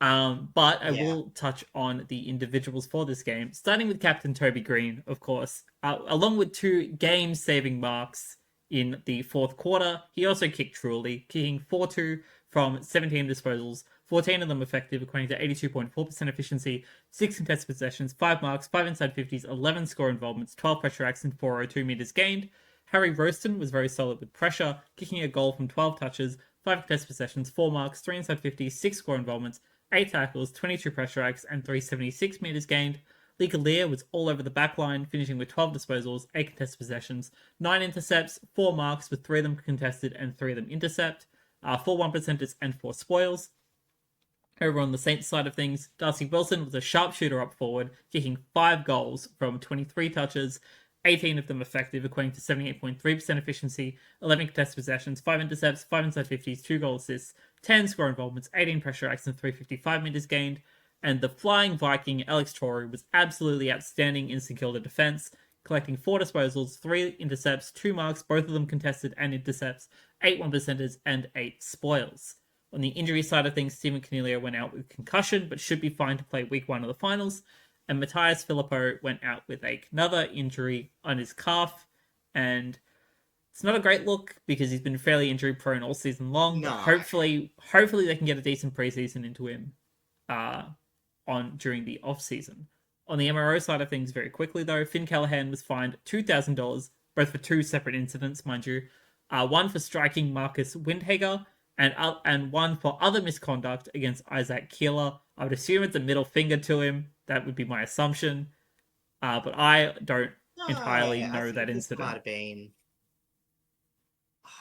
But I Yeah. will touch on the individuals for this game, starting with Captain Toby Green, of course, along with 2 game-saving marks in the fourth quarter. He also kicked truly, kicking 4-2 from 17 disposals, 14 of them effective, equating to 82.4% efficiency, 6 contested possessions, 5 marks, 5 inside 50s, 11 score involvements, 12 pressure acts, and 402 meters gained. Harry Roston was very solid with pressure, kicking a goal from 12 touches, 5 contested possessions, 4 marks, 3 inside 50, 6 score involvements, 8 tackles, 22 pressure acts, and 376 meters gained. Lear was all over the back line, finishing with 12 disposals, 8 contested possessions, 9 intercepts, 4 marks, with 3 of them contested and 3 of them intercept, 4 1%ers, and 4 spoils. Over on the Saints side of things, Darcy Wilson was a sharpshooter up forward, kicking 5 goals from 23 touches, 18 of them effective, equating to 78.3% efficiency, 11 contested possessions, 5 intercepts, 5 inside 50s, 2 goal assists, 10 score involvements, 18 pressure acts, and 355 meters gained. And the flying Viking, Alex Torrey, was absolutely outstanding in St Kilda defense, collecting 4 disposals, 3 intercepts, 2 marks, both of them contested and intercepts, 8 1%ers, and 8 spoils. On the injury side of things, Stephen Cornelio went out with concussion, but should be fine to play week 1 of the finals. And Matthias Filippo went out with another injury on his calf. And it's not a great look because he's been fairly injury prone all season long, but No. hopefully they can get a decent preseason into him during the off season. On the MRO side of things, very quickly though, Finn Callahan was fined $2,000, both for 2 separate incidents, mind you. One for striking Marcus Windhager, and one for other misconduct against Isaac Keeler. I would assume it's a middle finger to him. That would be my assumption. But I don't No, entirely I know that think this might incident. have been.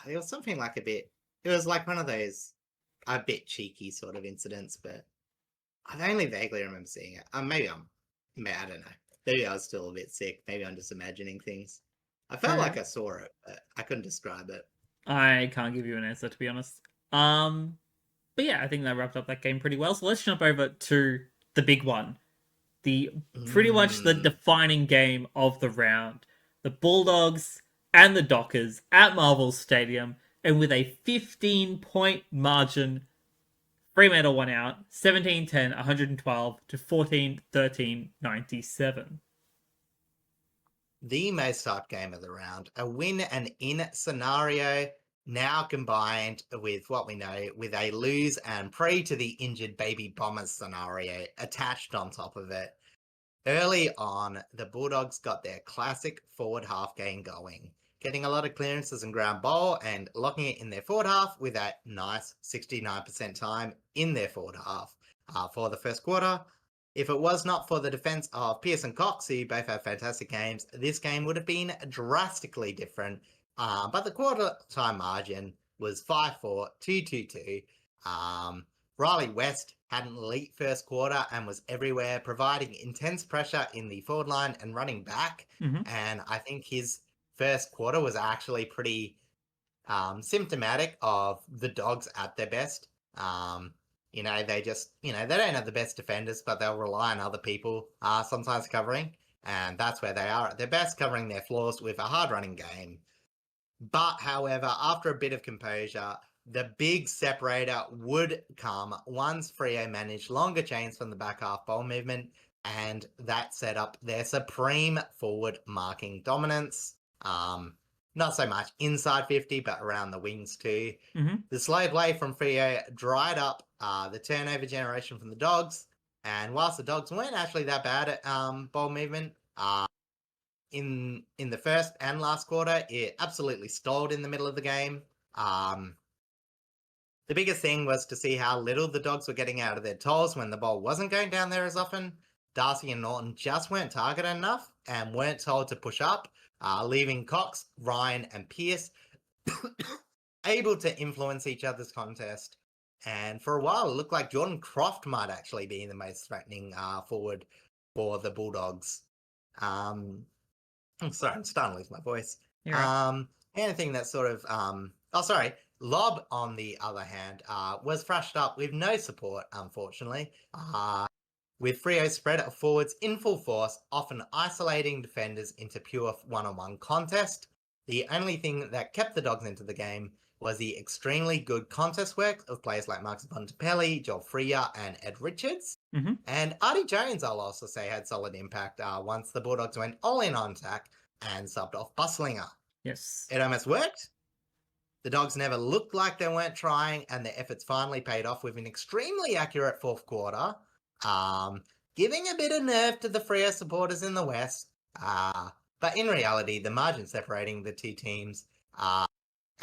It was something like a bit. It was like one of those a bit cheeky sort of incidents, but I only vaguely remember seeing it. Maybe I don't know. Maybe I was still a bit sick. Maybe I'm just imagining things. I felt like I saw it, but I couldn't describe it. I can't give you an answer to be honest. Um, but yeah, I think that wrapped up that game pretty well. So let's jump over to the big one, the pretty much the Mm. defining game of the round. The Bulldogs and the Dockers at Marvel Stadium, and with a 15-point margin, Fremantle won out 17-10, 112 to 14-13, 97. The most hyped game of the round. A win and in scenario. now combined with what we know with a lose and pray to the injured baby Bombers scenario attached on top of it. Early on, the Bulldogs got their classic forward half game going, getting a lot of clearances and ground ball and locking it in their forward half with that nice 69% time in their forward half for the first quarter. If it was not for the defense of Pearce and Cox, who both have fantastic games, this game would have been drastically different. But the quarter time margin was 5-4, 2-2-2. Riley West had an elite first quarter and was everywhere, providing intense pressure in the forward line and running back. Mhm. And I think his first quarter was actually pretty symptomatic of the Dogs at their best. They just, they don't have the best defenders, but they'll rely on other people sometimes covering. And that's where they are at their best, covering their flaws with a hard running game. But, however, after a bit of composure, the big separator would come once Freo managed longer chains from the back half ball movement, and that set up their supreme forward marking dominance. Not so much inside 50, but around the wings too. Mm-hmm. The slow play from Freo dried up the turnover generation from the Dogs, and whilst the Dogs weren't actually that bad at ball movement, in the first and last quarter, it absolutely stalled in the middle of the game. The biggest thing was to see how little the Dogs were getting out of their tolls when the ball wasn't going down there as often. Darcy and Norton just weren't targeted enough and weren't told to push up, leaving Cox, Ryan, and Pearce able to influence each other's contest. And for a while, it looked like Jordan Croft might actually be the most threatening forward for the Bulldogs. I'm sorry, I'm starting to lose my voice. Right. Anything that sort of Lob, on the other hand, was thrashed up with no support, unfortunately. With Freo's spread of forwards in full force, often isolating defenders into pure one-on-one contest. The only thing that kept the Dogs into the game was the extremely good contest work of players like Marcus Bontempelli, Joel Freer, and Ed Richards. Mm-hmm. And Artie Jones, I'll also say, had solid impact once the Bulldogs went all in on attack and subbed off Buslinger. Yes. It almost worked. The Dogs never looked like they weren't trying, and their efforts finally paid off with an extremely accurate fourth quarter, giving a bit of nerve to the Freo supporters in the West. But in reality, the margin separating the two teams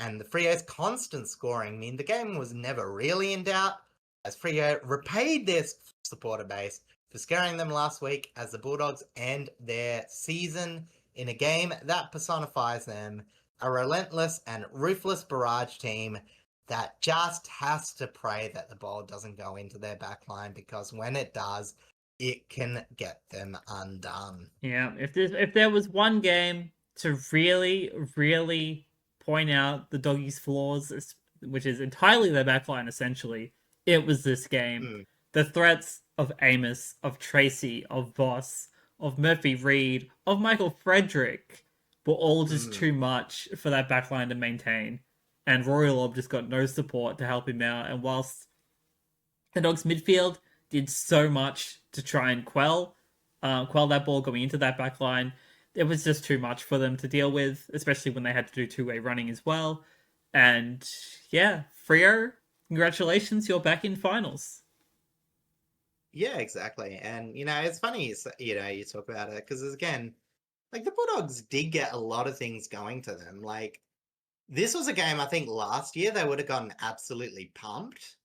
and the Freo's constant scoring mean the game was never really in doubt, as Freo repaid their supporter base for scaring them last week as the Bulldogs end their season in a game that personifies them, a relentless and ruthless barrage team that just has to pray that the ball doesn't go into their backline, because when it does, it can get them undone. Yeah, if there was one game to really, really point out the doggies' flaws, which is entirely their backline essentially, it was this game. The threats of Amos, of Tracy, of Voss, of Murphy Reed, of Michael Frederick were all just too much for that backline to maintain. And Rory Lobb just got no support to help him out. And whilst the Dogs midfield did so much to try and quell that ball going into that back line, it was just too much for them to deal with, especially when they had to do two-way running as well. And yeah, Freo, congratulations, you're back in finals. Yeah, exactly. And, it's funny, you talk about it, because again, like, the Bulldogs did get a lot of things going to them. Like, this was a game I think last year they would have gotten absolutely pumped.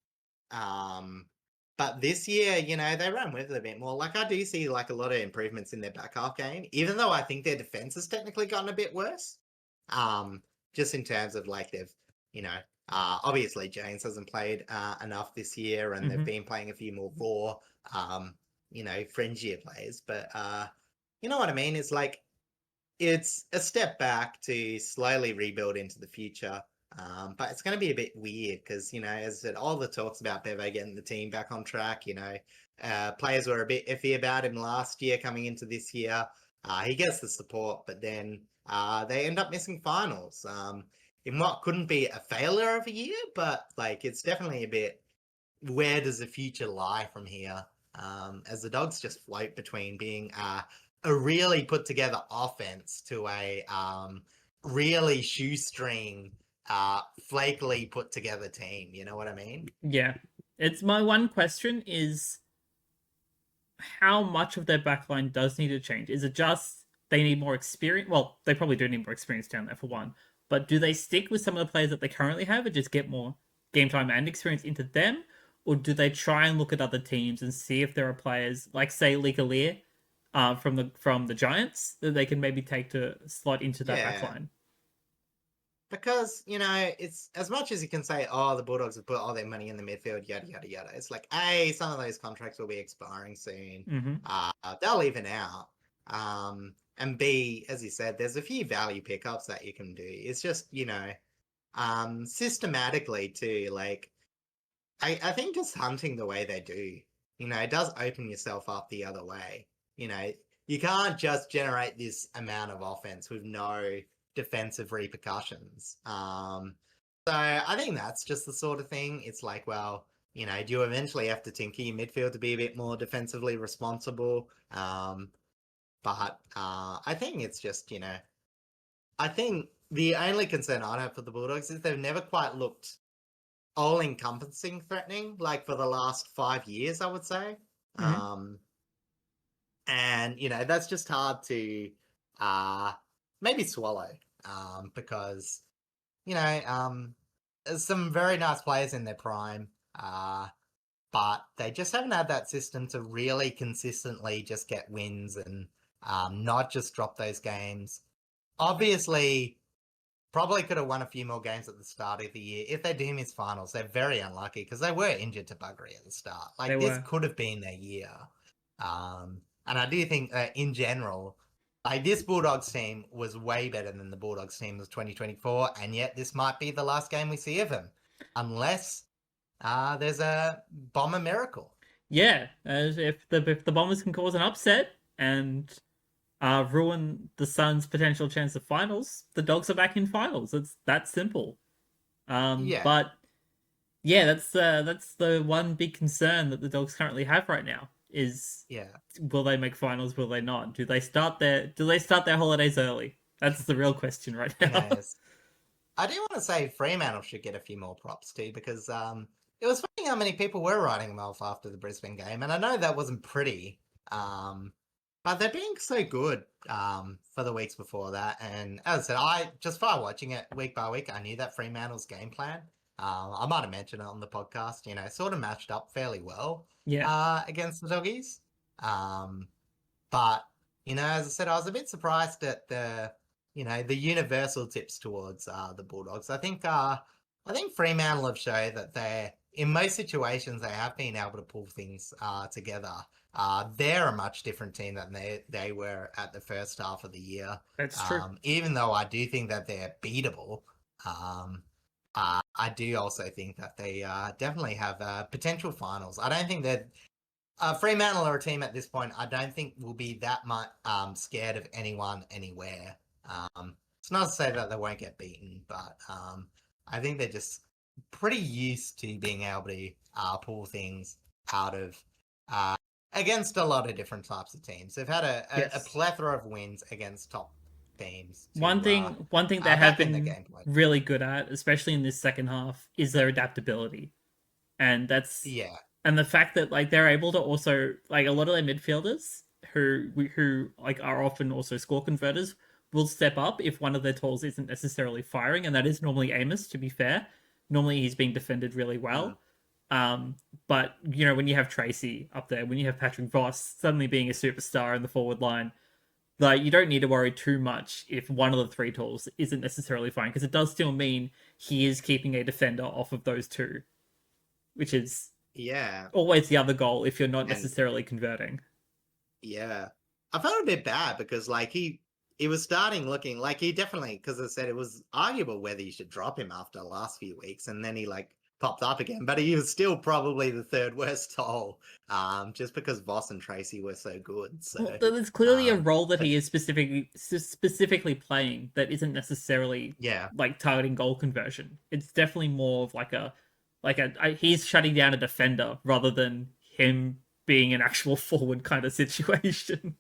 But this year, they ran with it a bit more. Like, I do see like a lot of improvements in their back half game, even though I think their defense has technically gotten a bit worse. Just in terms of like they've, obviously James hasn't played enough this year, and they've been playing a few more raw, fringier players. But you know what I mean? It's like, it's a step back to slowly rebuild into the future. But it's going to be a bit weird because, as I said, all the talks about Bevo getting the team back on track, players were a bit iffy about him last year coming into this year. He gets the support, but then they end up missing finals in what couldn't be a failure of a year, but like, it's definitely a bit, where does the future lie from here? As the Dogs just float between being a really put together offense to a really shoestring flakily put together team. You know what I mean? Yeah. It's my one question is how much of their backline does need to change? Is it just they need more experience? Well, they probably do need more experience down there for one. But do they stick with some of the players that they currently have and just get more game time and experience into them? Or do they try and look at other teams and see if there are players like say League from the Giants that they can maybe take to slot into that Yeah. backline? Because, it's as much as you can say, oh, the Bulldogs have put all their money in the midfield, yada, yada, yada. It's like, A, some of those contracts will be expiring soon. Mm-hmm. They'll even out. And B, as you said, there's a few value pickups that you can do. It's just, systematically too, like, I think just hunting the way they do, it does open yourself up the other way. You can't just generate this amount of offense with no defensive repercussions. So I think that's just the sort of thing. It's like, well, do you eventually have to tinker your midfield to be a bit more defensively responsible? But I think it's just, I think the only concern I have for the Bulldogs is they've never quite looked all-encompassing threatening, like for the last 5 years, I would say. Mm-hmm. And, that's just hard to maybe swallow because, there's some very nice players in their prime, but they just haven't had that system to really consistently just get wins and not just drop those games. Obviously, probably could have won a few more games at the start of the year. If they do miss finals, they're very unlucky because they were injured to buggery at the start. They Like, this were. could have been their year. And I do think that in general, like, this Bulldogs team was way better than the Bulldogs team of 2024, and yet this might be the last game we see of them, unless there's a Bomber miracle. Yeah, as if the Bombers can cause an upset and ruin the Suns' potential chance of finals, the Dogs are back in finals. It's that simple. Yeah, But yeah, that's the one big concern that the Dogs currently have right now is yeah. will they make finals? Will they not? Do they start their holidays early? That's the real question right Who now. knows? I do want to say Fremantle should get a few more props too, because it was funny how many people were writing them off after the Brisbane game, and I know that wasn't pretty, but they're being so good for the weeks before that. And as I said, I just by watching it week by week, I knew that Fremantle's game plan. I might have mentioned it on the podcast. Sort of matched up fairly well Yeah, against the Doggies. Um, but as I said, I was a bit surprised at the universal tips towards the Bulldogs. I think Fremantle have shown that they in most situations they have been able to pull things together. They're a much different team than they were at the first half of the year. that's true. Even though I do think that they're beatable, um, I do also think that they definitely have potential finals. I don't think that Fremantle are a team at this point I don't think will be that much scared of anyone anywhere. It's not to say that they won't get beaten, but I think they're just pretty used to being able to pull things out of uh, against a lot of different types of teams. They've had a Yes. plethora of wins against top teams One to thing, one thing they have back in the been gameplay. really good at, especially in this second half, is their adaptability, and that's Yeah, and the fact that like they're able to also like a lot of their midfielders who like are often also score converters will step up if one of their tools isn't necessarily firing, and that is normally Amos. To be fair, normally he's being defended really mm, well. But when you have Tracy up there, when you have Patrick Voss suddenly being a superstar in the forward line, like you don't need to worry too much if one of the three tools isn't necessarily fine because it does still mean he is keeping a defender off of those two, which is yeah, always the other goal if you're not and necessarily converting. yeah, I felt a bit bad because like he was starting looking like he definitely because I said it was arguable whether you should drop him after the last few weeks, and then he like popped up again, but he was still probably the third worst toll, just because Voss and Tracy were so good. Well, So, there's clearly a role that but he is specifically playing that isn't necessarily yeah, like targeting goal conversion. It's definitely more of he's shutting down a defender rather than him being an actual forward kind of situation.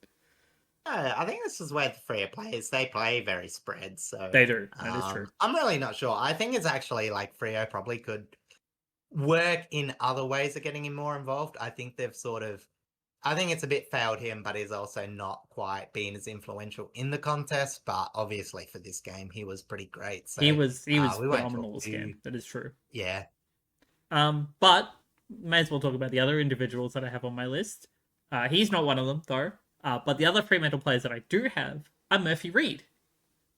I think this is where the Freo players, they play very spread. So They do. That is true. I'm really not sure. I think it's actually like Freo probably could work in other ways of getting him more involved. I think they've sort of, I think it's a bit failed him, but he's also not quite been as influential in the contest. But obviously for this game, he was pretty great. So He was we won't phenomenal talk this to, game. That is true. yeah. But may as well talk about the other individuals that I have on my list. He's not one of them though. But the other Fremantle players that I do have are Murphy Reed.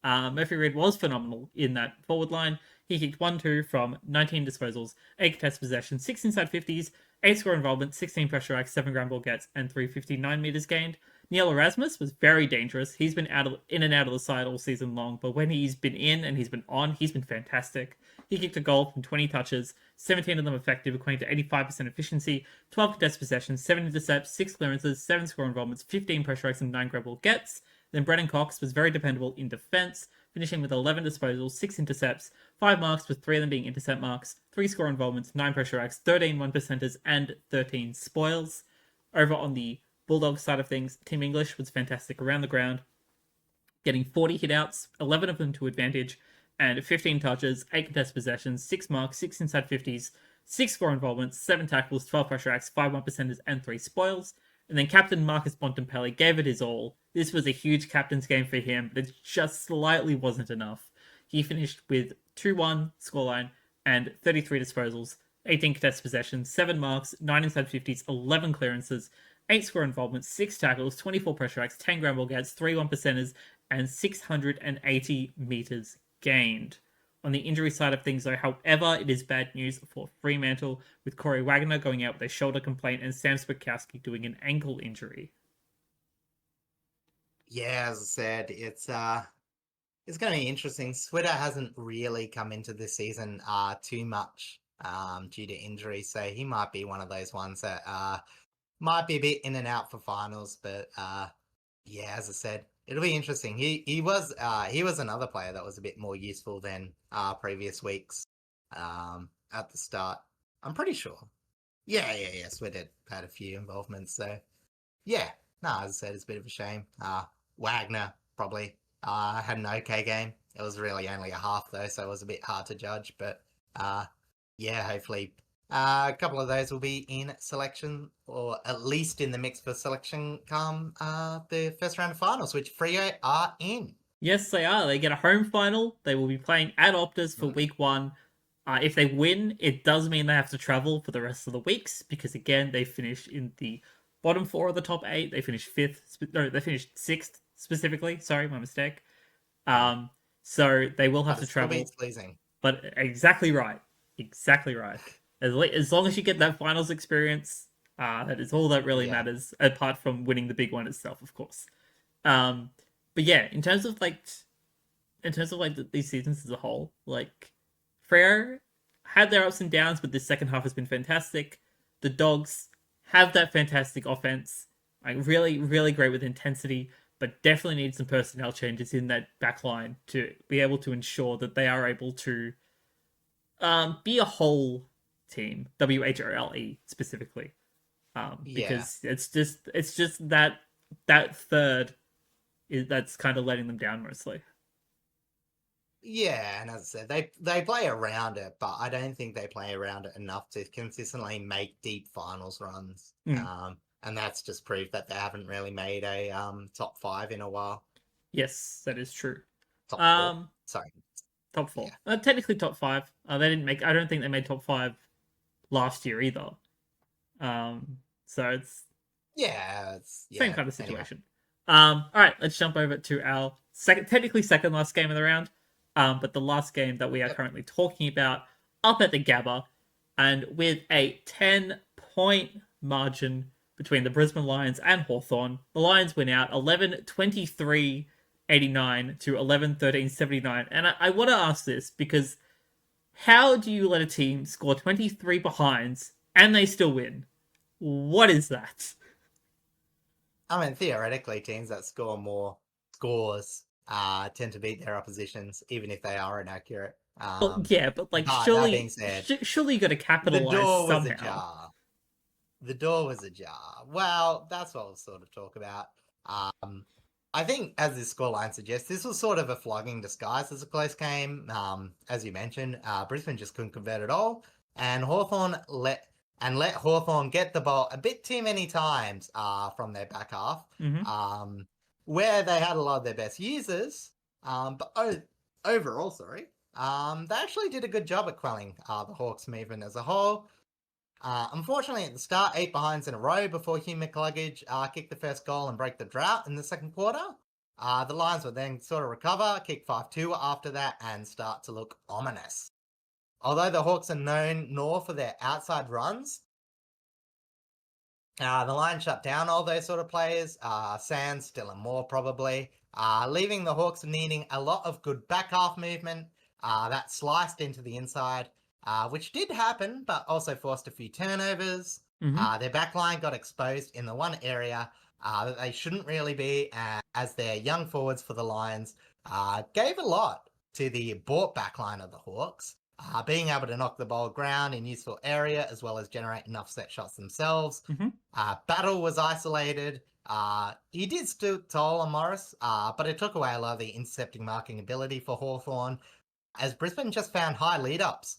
Murphy Reed was phenomenal in that forward line. He kicked 1-2 from 19 disposals, 8 contested possessions, 6 inside 50s, 8 score involvement, 16 pressure acts, 7 ground ball gets, and 359 meters gained. Neil Erasmus was very dangerous. He's been in and out of the side all season long, but when he's been in and he's been on, he's been fantastic. He kicked a goal from 20 touches, 17 of them effective, equating to 85% efficiency, 12 contested possessions, 7 intercepts, 6 clearances, 7 score involvements, 15 pressure acts, and 9 ground ball gets. Then Brennan Cox was very dependable in defence, finishing with 11 disposals, 6 intercepts, 5 marks, with 3 of them being intercept marks, 3 score involvements, 9 pressure acts, 13 1%ers, and 13 spoils. Over on the Bulldogs side of things, Tim English was fantastic around the ground, getting 40 hitouts, 11 of them to advantage, and 15 touches, 8 contested possessions, 6 marks, 6 inside 50s, 6 score involvements, 7 tackles, 12 pressure acts, 5 1%ers, and 3 spoils. And then Captain Marcus Bontempelli gave it his all. This was a huge captain's game for him, but it just slightly wasn't enough. He finished with 2-1 scoreline and 33 disposals, 18 contested possessions, 7 marks, 9 inside 50s, 11 clearances, 8 score involvements, 6 tackles, 24 pressure acts, 10 ground ball gets, 3 1%ers, and 680 meters gained. On the injury side of things, though, however, it is bad news for Fremantle, with Corey Wagner going out with a shoulder complaint and Sam Spakowski doing an ankle injury. Yeah, as I said, it's going to be interesting. Switter hasn't really come into this season too much due to injury, so he might be one of those ones that might be a bit in and out for finals. But yeah, as I said, it'll be interesting. He was another player that was a bit more useful than previous weeks at the start. I'm pretty sure. Yeah. Switter had a few involvements, so yeah. No, as I said, it's a bit of a shame. Wagner probably had an okay game. It was really only a half though, so it was a bit hard to judge. But yeah, hopefully a couple of those will be in selection, or at least in the mix for selection come the first round of finals, which Freo are in. Yes, they are. They get a home final. They will be playing at Optus for week 1. If they win, it does mean they have to travel for the rest of the weeks, because again, they finished in the bottom 4 of the top 8. They finished 5th. No, they finished 6th specifically. Sorry, my mistake. So they will have to travel. But exactly right. Exactly right. As long as you get that finals experience, that is all that really matters, apart from winning the big one itself, of course. But yeah, in terms of these seasons as a whole, like Freo had their ups and downs, but this second half has been fantastic. The Dogs have that fantastic offense, like really, really great with intensity, but definitely need some personnel changes in that back line to be able to ensure that they are able to be a whole team, WHOLE specifically, because it's just that third that's kind of letting them down mostly. Yeah, and as I said, they play around it, but I don't think they play around it enough to consistently make deep finals runs. And that's just proof that they haven't really made a top 5 in a while. Yes, that is true. Top 4. Sorry. Top 4. Yeah. Technically top 5. They didn't make. I don't think they made top 5 last year either. So it's same kind of situation. Anyway. All right, let's jump over to our technically second last game of the round, but the last game that we are currently talking about, up at the Gabba, and with a 10-point margin between the Brisbane Lions and Hawthorn. The Lions win out 11-23-89 to 11-13-79. And I want to ask this, because how do you let a team score 23 behinds and they still win? What is that? I mean, theoretically, teams that score more scores tend to beat their oppositions, even if they are inaccurate. Well, yeah, but like, surely you got to capitalize somehow. The door was ajar. Well, that's what we'll sort of talk about. I think, as this scoreline suggests, this was sort of a flogging disguised as a close game. As you mentioned, Brisbane just couldn't convert at all, and Hawthorn let Hawthorn get the ball a bit too many times from their back half, where they had a lot of their best users. But overall, sorry, they actually did a good job at quelling the Hawks' movement as a whole. Unfortunately, at the start, 8 behinds in a row before Hugh McCluggage kicked the first goal and break the drought in the second quarter. The Lions would then sort of recover, kick 5-2 after that, and start to look ominous. Although the Hawks are known more for their outside runs, the Lions shut down all those sort of players, Sands still and more probably, leaving the Hawks needing a lot of good back half movement that sliced into the inside. Which did happen, but also forced a few turnovers. Their backline got exposed in the one area that they shouldn't really be, as their young forwards for the Lions gave a lot to the bought backline of the Hawks, being able to knock the ball ground in useful area as well as generate enough set shots themselves. Battle was isolated. He did still toll on Morris, but it took away a lot of the intercepting marking ability for Hawthorn, as Brisbane just found high lead-ups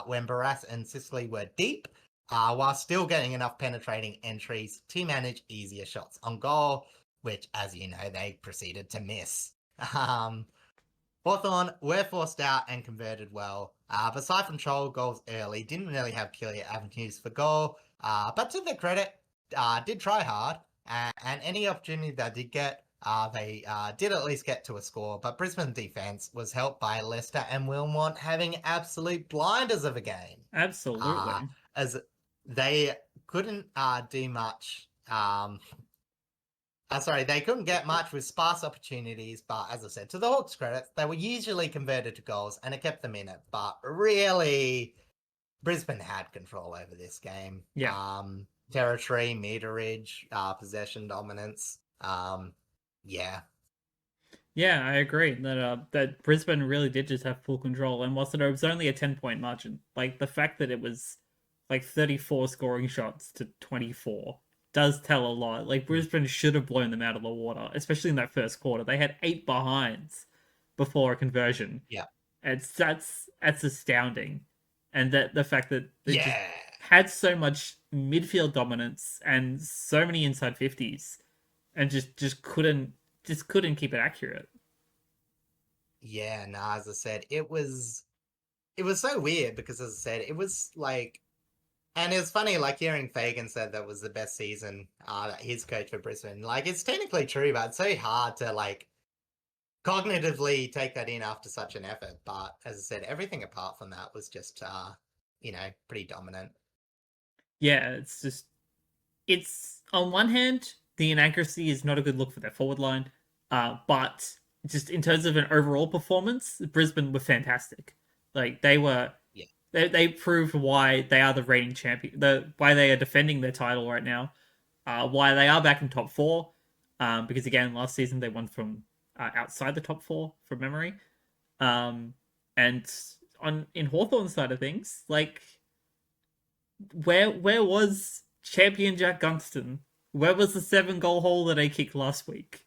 when Barras and Sicily were deep, while still getting enough penetrating entries to manage easier shots on goal, which, as you know, they proceeded to miss. Hawthorn were forced out and converted well, but aside from troll goals early, didn't really have clear avenues for goal, but to their credit, did try hard, and any opportunity they did get, they did at least get to a score, but Brisbane defense was helped by Leicester and Wilmot having absolute blinders of a game. Absolutely. As they couldn't do much. They couldn't get much with sparse opportunities, but as I said, to the Hawks' credit, they were usually converted to goals and it kept them in it. But really, Brisbane had control over this game. Yeah. Territory, meterage, possession dominance. Yeah. Yeah, I agree that Brisbane really did just have full control, and whilst it was only a 10-point margin, like the fact that it was like 34 scoring shots to 24 does tell a lot. Like Brisbane should have blown them out of the water, especially in that first quarter. They had 8 behinds before a conversion. Yeah. That's astounding, and that the fact that they just Yeah. had so much midfield dominance and so many inside 50s, and just couldn't keep it accurate. Yeah, no, as I said, it was so weird because, as I said, it was like, and it was funny, like hearing Fagan said that was the best season that his coach for Brisbane. Like, it's technically true, but it's so hard to like cognitively take that in after such an effort. But as I said, everything apart from that was just, pretty dominant. Yeah, it's on one hand, the inaccuracy is not a good look for their forward line, but just in terms of an overall performance, Brisbane were fantastic. Like they were, Yeah. they proved why they are the reigning champion, why they are defending their title right now, why they are back in top 4, because again last season they won from outside the top 4 from memory, and in Hawthorn's side of things, like where was champion Jack Gunston? Where was the 7-goal haul that they kicked last week?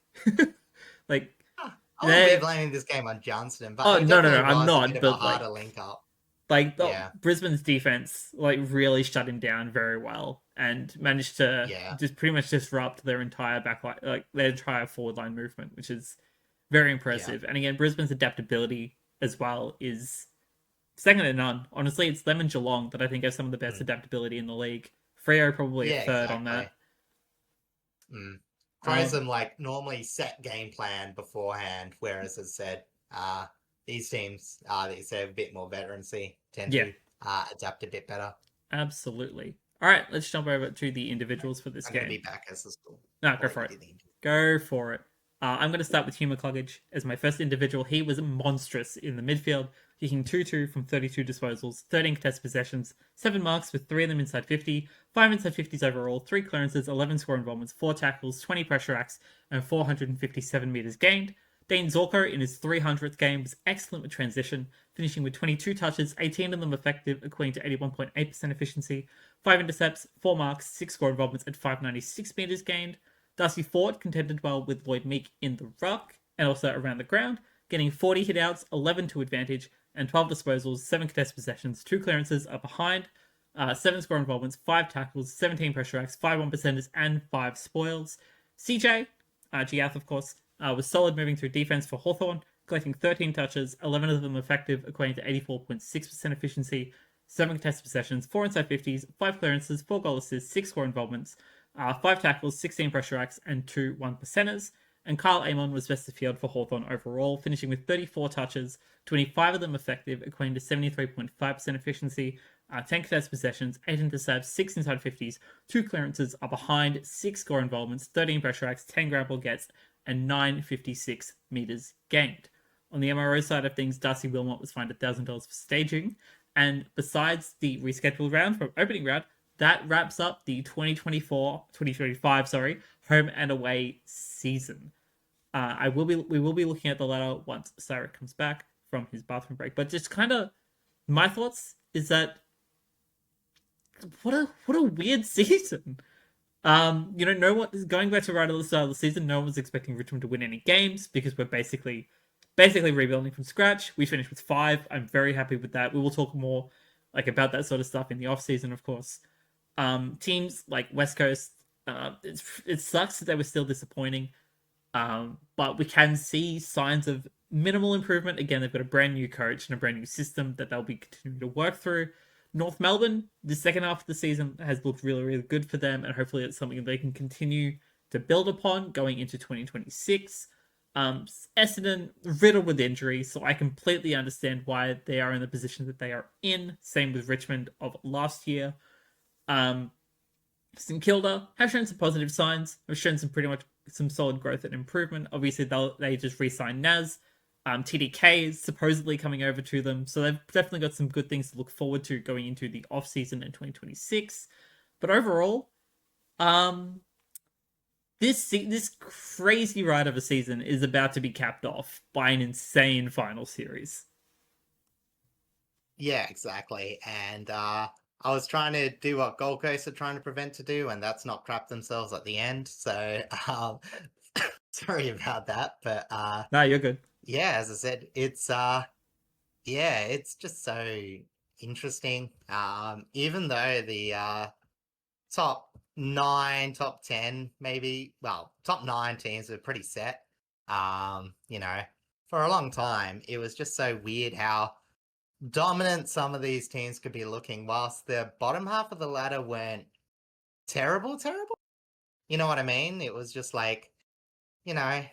Like, I won't be blaming this game on Johnston, but no, I'm not. A bit But of a harder link up. Like Brisbane's defense, like really shut him down very well and managed to just pretty much disrupt their entire backline, like their entire forward line movement, which is very impressive. And again, Brisbane's adaptability as well is second to none. Honestly, it's them and Geelong that I think have some of the best adaptability in the league. Freo probably a third on that. Throws them like normally set game plan beforehand, whereas as said, these teams that you say have a bit more veterancy tend to adapt a bit better. Absolutely. All right, let's jump over to the individuals for this game. I'm going to be back as the school. No, go for it. Go for it. I'm going to start with Hugh McCluggage as my first individual. He was monstrous in the midfield, kicking 2-2 from 32 disposals, 13 contested possessions, 7 marks with 3 of them inside 50, 5 inside 50s overall, 3 clearances, 11 score involvements, 4 tackles, 20 pressure acts, and 457 metres gained. Dane Zorko in his 300th game was excellent with transition, finishing with 22 touches, 18 of them effective, equating to 81.8% efficiency, 5 intercepts, 4 marks, 6 score involvements, and 596 metres gained. Darcy Ford contended well with Lloyd Meek in the ruck and also around the ground, getting 40 hitouts, 11 to advantage, and 12 disposals, 7 contested possessions, 2 clearances are behind, 7 score involvements, 5 tackles, 17 pressure acts, 5 1%ers, and 5 spoils. CJ, Giath, of course, was solid moving through defense for Hawthorn, collecting 13 touches, 11 of them effective, equating to 84.6% efficiency, 7 contested possessions, 4 inside 50s, 5 clearances, 4 goal assists, 6 score involvements, 5 tackles, 16 pressure acts, and 2 1%ers. And Kyle Amon was best of field for Hawthorn overall, finishing with 34 touches, 25 of them effective, equating to 73.5% efficiency, 10 contested possessions, 8 intercepts, 6 inside 50s, 2 clearances are behind, 6 score involvements, 13 pressure acts, 10 ground ball gets, and 956 meters gained. On the MRO side of things, Darcy Wilmot was fined $1,000 for staging, and besides the rescheduled round from opening round, that wraps up the 2025 home and away season. We will be looking at the ladder once Sarah comes back from his bathroom break. But just kind of my thoughts is that what a weird season. No one is going back to right at the start of the season. No one was expecting Richmond to win any games because we're basically rebuilding from scratch. We finished with 5. I'm very happy with that. We will talk more about that sort of stuff in the off season, of course. Teams like West Coast, it sucks that they were still disappointing. But we can see signs of minimal improvement. Again, they've got a brand new coach and a brand new system that they'll be continuing to work through. North Melbourne, the second half of the season has looked really, really good for them, and hopefully it's something they can continue to build upon going into 2026. Essendon, riddled with injuries, so I completely understand why they are in the position that they are in. Same with Richmond of last year. St Kilda have shown some positive signs, have shown some solid growth and improvement. Obviously, they just re-signed Naz. TDK is supposedly coming over to them, so they've definitely got some good things to look forward to going into the off season in 2026. But overall, this crazy ride of a season is about to be capped off by an insane final series. Yeah, exactly. And I was trying to do what Gold Coast are trying to prevent to do, and that's not crap themselves at the end. So sorry about that, but No, you're good. yeah, as I said, it's just so interesting. Even though the top 9, top 10, maybe, well, top 9 teams were pretty set. For a long time, it was just so weird how dominant some of these teams could be looking, whilst the bottom half of the ladder weren't terrible. You know what I mean? It was just they weren't.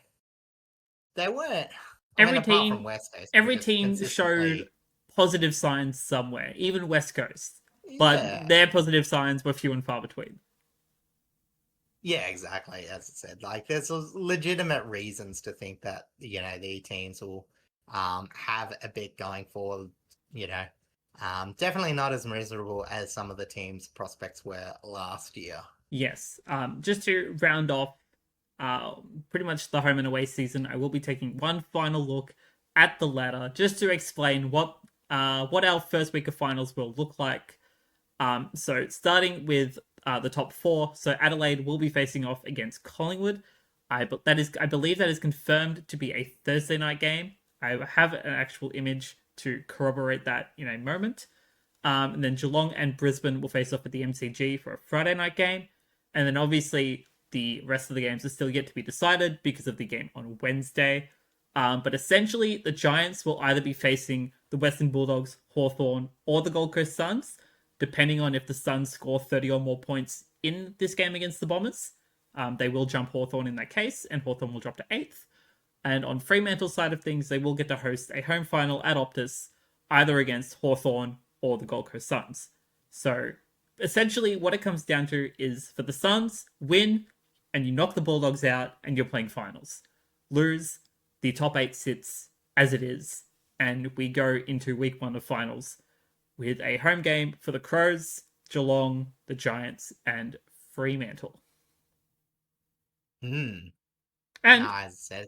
Apart from West Coast, every team showed positive signs somewhere, even West Coast. But their positive signs were few and far between. Yeah, exactly. As I said, there's legitimate reasons to think that the teams will have a bit going forward. Definitely not as miserable as some of the teams' prospects were last year. Yes. Just to round off pretty much the home and away season, I will be taking one final look at the ladder just to explain what our first week of finals will look like. So starting with the top 4, so Adelaide will be facing off against Collingwood. I believe that is confirmed to be a Thursday night game. I have an actual image to corroborate that in a moment. And then Geelong and Brisbane will face off at the MCG for a Friday night game. And then obviously the rest of the games are still yet to be decided because of the game on Wednesday. But essentially, the Giants will either be facing the Western Bulldogs, Hawthorn, or the Gold Coast Suns, depending on if the Suns score 30 or more points in this game against the Bombers. They will jump Hawthorn in that case, and Hawthorn will drop to 8th. And on Fremantle's side of things, they will get to host a home final at Optus, either against Hawthorn or the Gold Coast Suns. So essentially, what it comes down to is for the Suns, win, and you knock the Bulldogs out, and you're playing finals. Lose, the top 8 sits as it is, and we go into week 1 of finals with a home game for the Crows, Geelong, the Giants, and Fremantle. And as I said,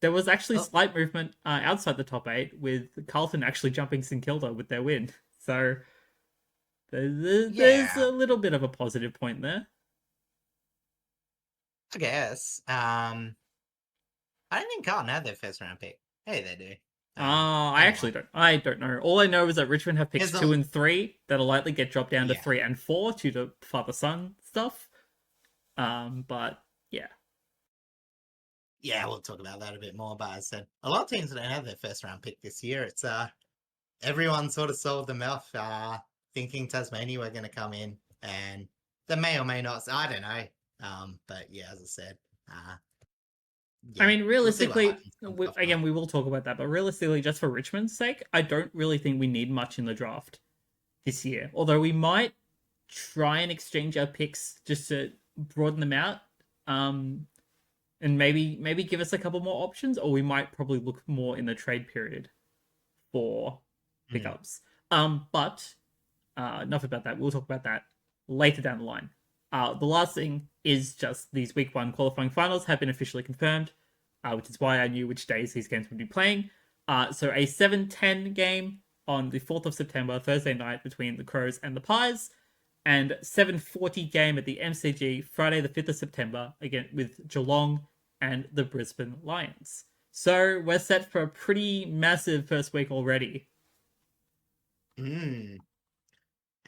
there was actually slight movement outside the top 8, with Carlton actually jumping St Kilda with their win. So there's a little bit of a positive point there. I guess. I don't think Carlton had their first round pick. Hey, they do. I Anyway, actually don't. I don't know. All I know is that Richmond have picks here's 2 a and 3 that'll likely get dropped down to yeah, 3 and 4 due to father son stuff. But yeah. yeah. We'll talk about that a bit more. But I said a lot of teams don't have their first round pick this year. It's everyone sort of sold them off, thinking Tasmania were going to come in, and they may or may not. I don't know. But yeah, as I said, I yeah, mean, we'll see what realistically, happens. Come again, night. we will talk about that, but realistically, just for Richmond's sake, I don't really think we need much in the draft this year. Although we might try and exchange our picks just to broaden them out, and maybe give us a couple more options, or we might probably look more in the trade period for Mm. pickups. But enough about that. We'll talk about that later down the line. The last thing is just these week 1 qualifying finals have been officially confirmed, which is why I knew which days these games would be playing. So a 7:10 game on the 4th of September, Thursday night, between the Crows and the Pies, and 7:40 game at the MCG, Friday the 5th of September, again with Geelong and the Brisbane Lions. So we're set for a pretty massive first week already. Mm.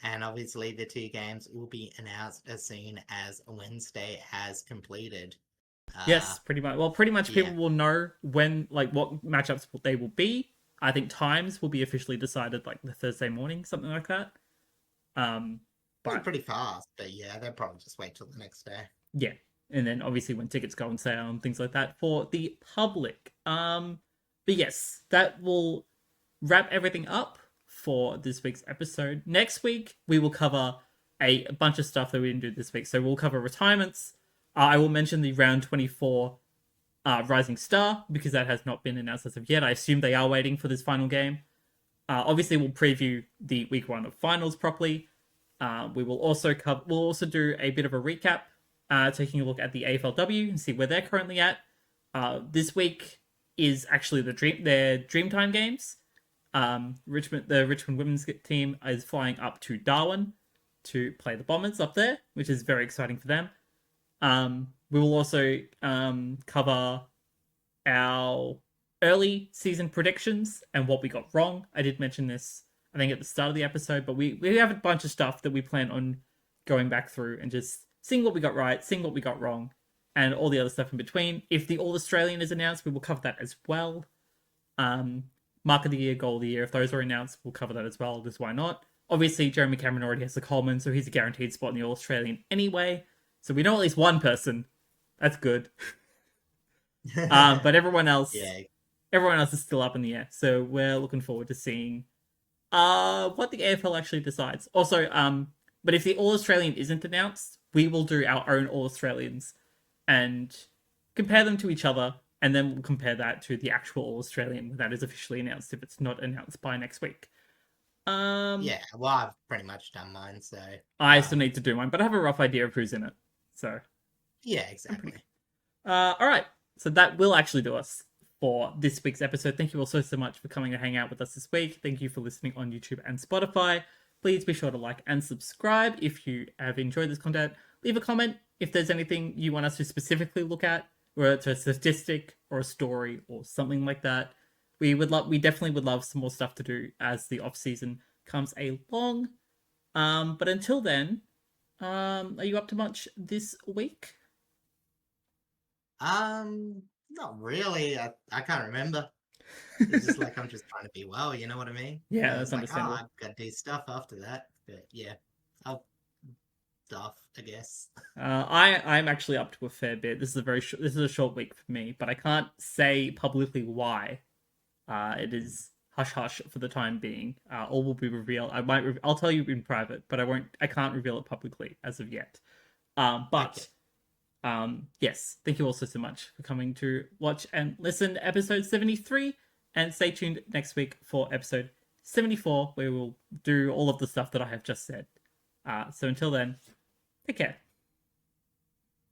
And obviously, the two games will be announced as soon as Wednesday has completed. Yes, pretty much. Well, pretty much Yeah, people will know when, like, what matchups they will be. I think times will be officially decided like the Thursday morning, something like that. Um, but pretty fast, but yeah, they'll probably just wait till the next day. yeah, and then obviously when tickets go on sale and things like that for the public. But yes, that will wrap everything up for this week's episode. Next week we will cover a bunch of stuff that we didn't do this week. So we'll cover retirements. I will mention the round 24 Rising Star because that has not been announced as of yet. I assume they are waiting for this final game. Obviously, we'll preview the week 1 of finals properly. We'll also do a bit of a recap, taking a look at the AFLW and see where they're currently at. This week is actually their Dreamtime games. The Richmond women's team is flying up to Darwin to play the Bombers up there, which is very exciting for them. We will also cover our early season predictions and what we got wrong. I did mention this, I think, at the start of the episode, but we have a bunch of stuff that we plan on going back through and just seeing what we got right, seeing what we got wrong, and all the other stuff in between. If the All Australian is announced, we will cover that as well. Mark of the Year, Goal of the Year, if those are announced, we'll cover that as well, because why not? Obviously, Jeremy Cameron already has the Coleman, so he's a guaranteed spot in the All Australian anyway. So we know at least one person. That's good. But everyone else, Yeah, everyone else is still up in the air. So we're looking forward to seeing what the AFL actually decides. Also, but if the All Australian isn't announced, we will do our own All Australians and compare them to each other, and then we'll compare that to the actual All Australian when that is officially announced. If it's not announced by next week. yeah. Well, I've pretty much done mine, so I still need to do mine, but I have a rough idea of who's in it. So yeah, exactly. all right. So that will actually do us for this week's episode. Thank you all so much for coming to hang out with us this week. Thank you for listening on YouTube and Spotify. Please be sure to like and subscribe if you have enjoyed this content. Leave a comment if there's anything you want us to specifically look at, whether it's a statistic or a story or something like that. We definitely would love some more stuff to do as the off season comes along. But until then, are you up to much this week? Not really. I can't remember. It's just like I'm just trying to be well, you know what I mean? Yeah, It's that's like, oh, understandable. I've got to do stuff after that. But yeah, I'll stuff, I guess. I'm actually up to a fair bit. This is a short week for me, but I can't say publicly why. It is hush hush for the time being. All will be revealed. I'll tell you in private, but I won't. I can't reveal it publicly as of yet. Okay. But yes, thank you also so much for coming to watch and listen to episode 73, and stay tuned next week for episode 74, where we'll do all of the stuff that I have just said. So until then, take care.